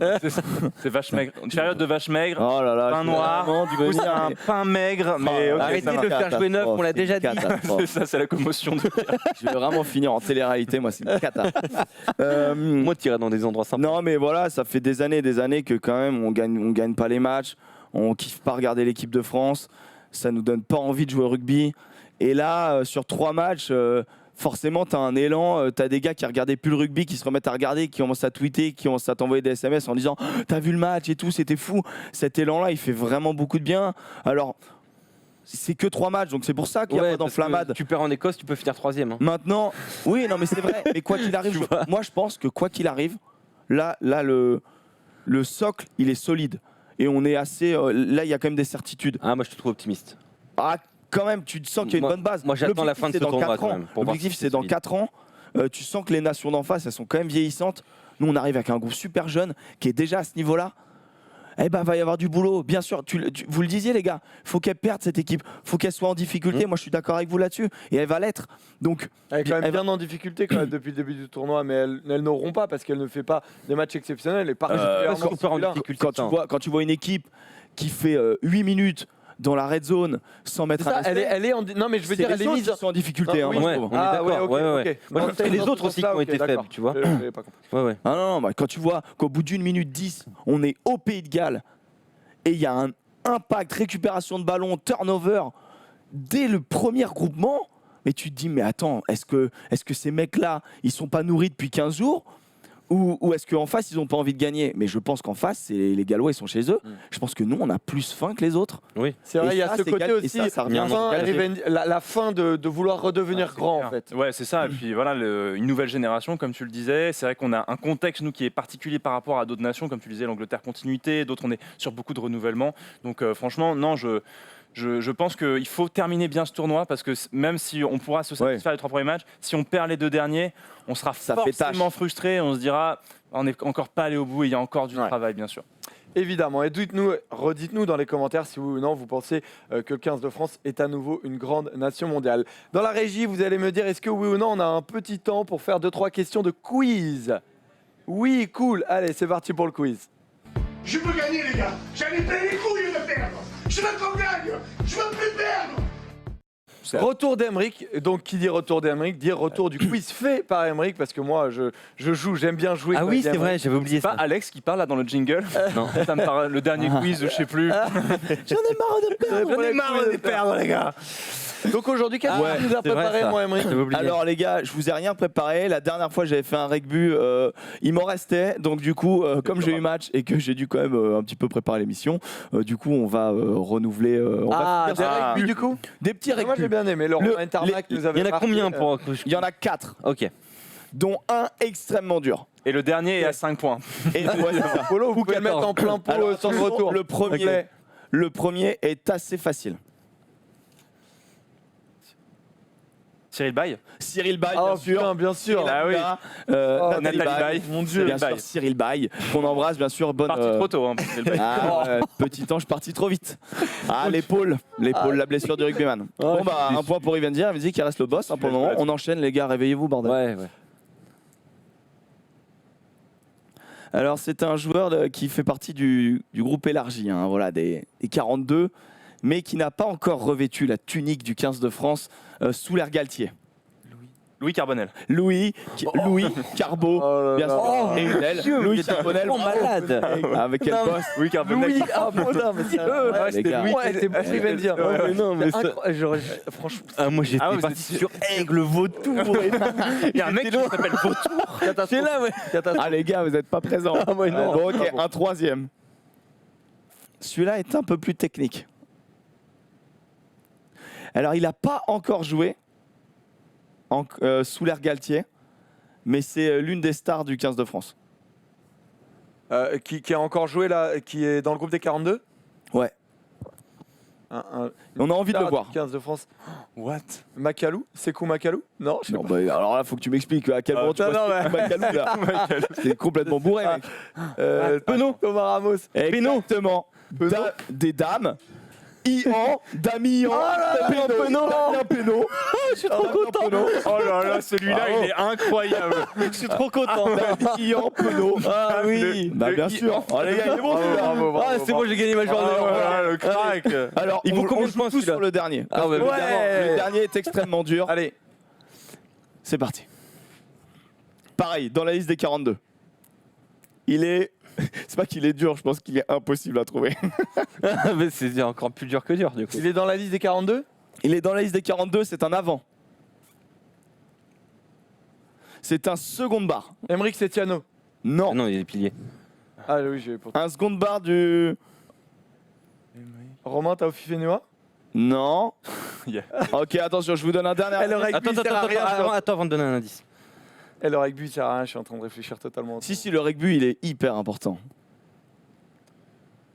C'est vache maigre. Une période de vache maigre, Oh là là, pain noir, du coup, c'est un pain maigre. Mais ok, Arrêtez ça de le va. faire jouer neuf, on l'a déjà dit. C'est ça, c'est la commotion. Je vais vraiment finir en télé-réalité, moi, c'est une cata. Moi, tirer dans des endroits sympas. Non, mais voilà, ça fait des années années que quand même on gagne pas les matchs, on kiffe pas regarder l'équipe de France, ça nous donne pas envie de jouer au rugby. Et là, sur 3 matchs, forcément, tu as un élan, tu as des gars qui regardaient plus le rugby, qui se remettent à regarder, qui commencent à tweeter, qui commencent à t'envoyer des SMS en disant « T'as vu le match et tout, c'était fou ». Cet élan-là, il fait vraiment beaucoup de bien. Alors, c'est que 3 matchs, donc c'est pour ça qu'il n'y a pas d'enflammade. Tu perds en Écosse, tu peux finir 3e. Hein. Maintenant, oui, non mais c'est vrai, mais quoi qu'il arrive, moi je pense que quoi qu'il arrive, là le socle, il est solide. Et on est assez... là, il y a quand même des certitudes. Ah, moi je te trouve optimiste. Ah, quand même, tu sens qu'il y a une bonne base. Moi j'attends la fin de ce tournoi quand même. L'objectif, c'est dans 4 ans. Tu sens que les nations d'en face, elles sont quand même vieillissantes. Nous, on arrive avec un groupe super jeune qui est déjà à ce niveau-là. Eh ben, va y avoir du boulot. Bien sûr, vous le disiez, les gars, faut qu'elle perde cette équipe. Faut qu'elle soit en difficulté. Moi, je suis d'accord avec vous là-dessus. Et elle va l'être. Donc, elle est quand même bien en difficulté quand même depuis le début du tournoi, mais elles n'auront pas parce qu'elle ne fait pas des matchs exceptionnels. Et particulièrement en difficulté. Quand tu vois une équipe qui fait 8 minutes dans la red zone sans mettre ça, elle est en non mais je veux dire elle est mise en difficulté. Non, oui, on est d'accord. Ouais. Moi, c'est les autres aussi qui ont été faibles, tu vois. Ouais. Ah non, bah, quand tu vois qu'au bout d'1 minute 10, on est au Pays de Galles et il y a un impact, récupération de ballon, turnover dès le premier regroupement, mais tu te dis mais attends, est-ce que ces mecs-là, ils sont pas nourris depuis 15 jours ou est-ce qu'en face, ils n'ont pas envie de gagner? Mais je pense qu'en face, les Gallois, ils sont chez eux. Je pense que nous, on a plus faim que les autres. Oui. C'est vrai, il y a ce côté aussi, la fin de vouloir redevenir grand, en fait. Ouais, c'est ça. Et puis voilà, une nouvelle génération, comme tu le disais. C'est vrai qu'on a un contexte, nous, qui est particulier par rapport à d'autres nations. Comme tu le disais, l'Angleterre continuité, d'autres, on est sur beaucoup de renouvellement. Donc franchement, non, je pense qu'il faut terminer bien ce tournoi parce que même si on pourra se satisfaire des 3 premiers matchs, si on perd les 2 derniers, on sera forcément frustré. On se dira, on n'est encore pas allé au bout et il y a encore du travail, bien sûr. Évidemment. Et redites-nous dans les commentaires si oui ou non vous pensez que le 15 de France est à nouveau une grande nation mondiale. Dans la régie, vous allez me dire, est-ce que oui ou non on a un petit temps pour faire 2-3 questions de quiz? Oui, cool. Allez, c'est parti pour le quiz. Je veux gagner, les gars. J'en ai plein les couilles de perdre. Je veux qu'on gagne. Je veux plus perdre. Retour d'Emeric, donc qui dit retour d'Emeric dit retour du quiz fait par Emeric parce que moi je joue, j'aime bien jouer. Ah oui, c'est vrai, j'avais oublié ça. Pas Alex qui parle là dans le jingle. Non. Ça me parle, le dernier quiz, je sais plus. J'en ai marre de perdre. J'en ai marre de perdre, les gars. Donc aujourd'hui, qu'est-ce que tu nous as préparé, moi, Emeric? Alors les gars, je vous ai rien préparé. La dernière fois, j'avais fait un rugby, il m'en restait. Donc du coup, comme j'ai eu match et que j'ai dû quand même un petit peu préparer l'émission, du coup, on va renouveler. Des rugby du coup. Des petits rugby. Moi j'ai bien aimé. Laurent Intermac nous avait. Il y en a combien pour Il y en a 4. Ok. Dont un extrêmement dur. Et le dernier est à 5 points. Et Polo, vous pouvez le mettre en plein pot sans retour. Le premier est assez facile. Cyril Bay. Cyril Bay, Oh bien sûr. putain, bien sûr. Ah oui. Nathalie Baye. Mon Dieu. Bien sûr, Cyril Bay, qu'on embrasse bien sûr. Bonne. Parti trop tôt. Hein, Cyril Bay. Petit ange parti trop vite. Ah, l'épaule, la blessure du rugbyman. Bon bah, un point pour Ivendir. Il me dit qu'il reste le boss hein, pour le moment. On enchaîne les gars, réveillez-vous bordel. Ouais. Alors c'est un joueur qui fait partie du groupe élargi, hein, voilà, des 42, mais qui n'a pas encore revêtu la tunique du 15 de France sous l'ère Galtier. Louis Carbonel. Louis Carbo, Oh là bien là. sûr. Et une aile. Louis Carbonel. malade. Avec quel poste? Louis Carbonel. Louis, ah putain, mais c'est les gars. c'était bon, je vais le dire. Non, mais ça... Franchement, Ah, moi j'étais parti sur Aigle, Vautour. Il y a un mec qui s'appelle Vautour. c'est là, ouais. Ah les gars, vous n'êtes pas présents. non. Bon, ok, un troisième. Celui-là est un peu plus technique. Alors, il n'a pas encore joué sous l'ère Galtier, mais c'est l'une des stars du 15 de France. Qui a encore joué là, qui est dans le groupe des 42. Ouais. On a envie de le voir. 15 de France. What? Macalou, Sekou Macalou? Non, je sais Non, pas. bah, alors là, faut que tu m'expliques à quel moment tu vois Macalou, là. C'est complètement bourré, mec. Penaud, Thomas Ramos. Exactement. Des dames. Ian, Damien, Penaud. Je suis trop content. Oh là là, celui-là, il est incroyable. Je suis trop content. Ian, Penaud. Ah oui. Bah bien sûr. Oh les gars, il est bon celui-là. Ah, c'est bon, j'ai gagné ma journée. Le crack. Alors, Il faut combien de joue points, tous celui-là sur le dernier. Ah ouais, Parce que, ouais. évidemment, le dernier est extrêmement dur. Allez, C'est parti. Pareil, dans la liste des 42. Il est c'est pas qu'il est dur, je pense qu'il est impossible à trouver. Mais c'est encore plus dur que dur, du coup. Il est dans la liste des 42 ? Il est dans la liste des 42, c'est un avant. C'est un second bar. Emeric Setiano. Non. Ah non, il est pilier. Ah oui, j'ai pour Un second bar du... Romain Taofifenua. Non. Yeah. Ok, attention, je vous donne un dernier. Le rugby, Attends, sert à rien, attends avant de donner un indice. Le rugby, ça sert à rien, je suis en train de réfléchir totalement. Si, le rugby, il est hyper important.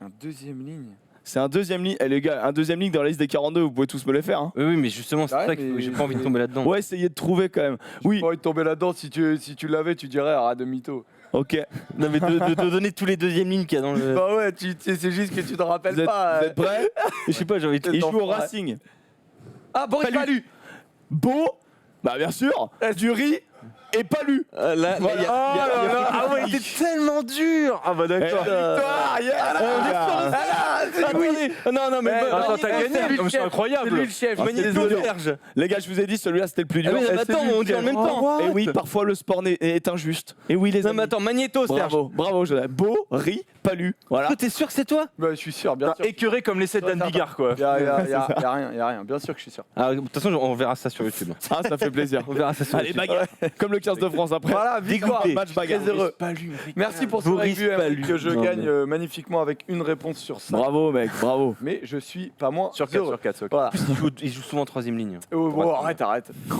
Un deuxième ligne. C'est un deuxième ligne. Eh les gars, un deuxième ligne dans la liste des 42, vous pouvez tous me les faire. Hein. Oui, mais justement, c'est Ouais, ça que mais- j'ai pas envie de tomber là-dedans. Ouais, essayez de trouver quand même. Oui, J'ai pas envie de tomber là-dedans. Si tu l'avais, tu dirais ah, de mytho. ok. Non, mais de te donner tous les deuxièmes lignes qu'il y a dans le. Bah ouais, c'est juste que tu te rappelles Vous êtes, pas. vous êtes prêts? Je sais pas, j'ai envie de. Il joue au Ouais. Racing. Ah, Boris Palu. Palu. Beau, bah bien sûr, du riz et Palu. Là, Voilà. il y a- Ah ouais, il était tellement dur. Ah bah Eh, d'accord. victoire, yeah. Non, mais. Attends, t'as c'est gagné. lui le Comme c'est chef. incroyable. C'est lui le chef. Ah, Magnéto désolé. Serge. Les gars, je vous ai dit, celui-là c'était le plus dur. Ah oui, mais c'est attends, lui on le dit en chef. même temps. Et oui, parfois le sport est injuste. Et oui, les Non, amis. mais attends, Magnéto Serge. Bravo, bravo, Jonathan. Beau, riz, Palu. Voilà. Toi, t'es sûr que c'est toi? Bah, je suis sûr, bien sûr. Écœuré comme les 7 d'Anne Bigard, quoi. Y a rien, bien sûr que je suis sûr. Ah, de toute façon, on verra ça sur YouTube. Ah, ça fait plaisir. On verra ça sur Allez, YouTube. bagarre. Comme le 15 de France après. Voilà, victoire, Dégoûté. match bagarre. Très heureux. Merci pour ce Boris review Palu. que je Non, gagne mais- magnifiquement avec une réponse sur 5. Bravo, mec, bravo. Mais je suis pas moins Sur 4 heureux. sur 4. Voilà. Il joue souvent en troisième ligne. Oh, bon, arrête.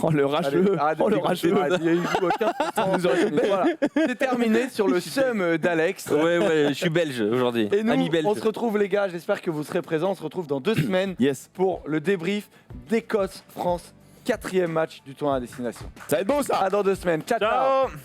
Oh, le Allez, rageux. arrête de Oh, le dégoûter, rageux. arrête. Il joue à 15%. Voilà. C'est terminé sur le seum d'Alex. Ouais, je suis belge aujourd'hui. Et nous, Ami belge. on se retrouve les gars, j'espère que vous serez présents. On se retrouve dans 2 semaines Yes. pour le débrief d'Écosse-France, 4e match du tournoi à destination. Ça va être beau ça. À dans 2 semaines. Ciao, ciao. Ciao.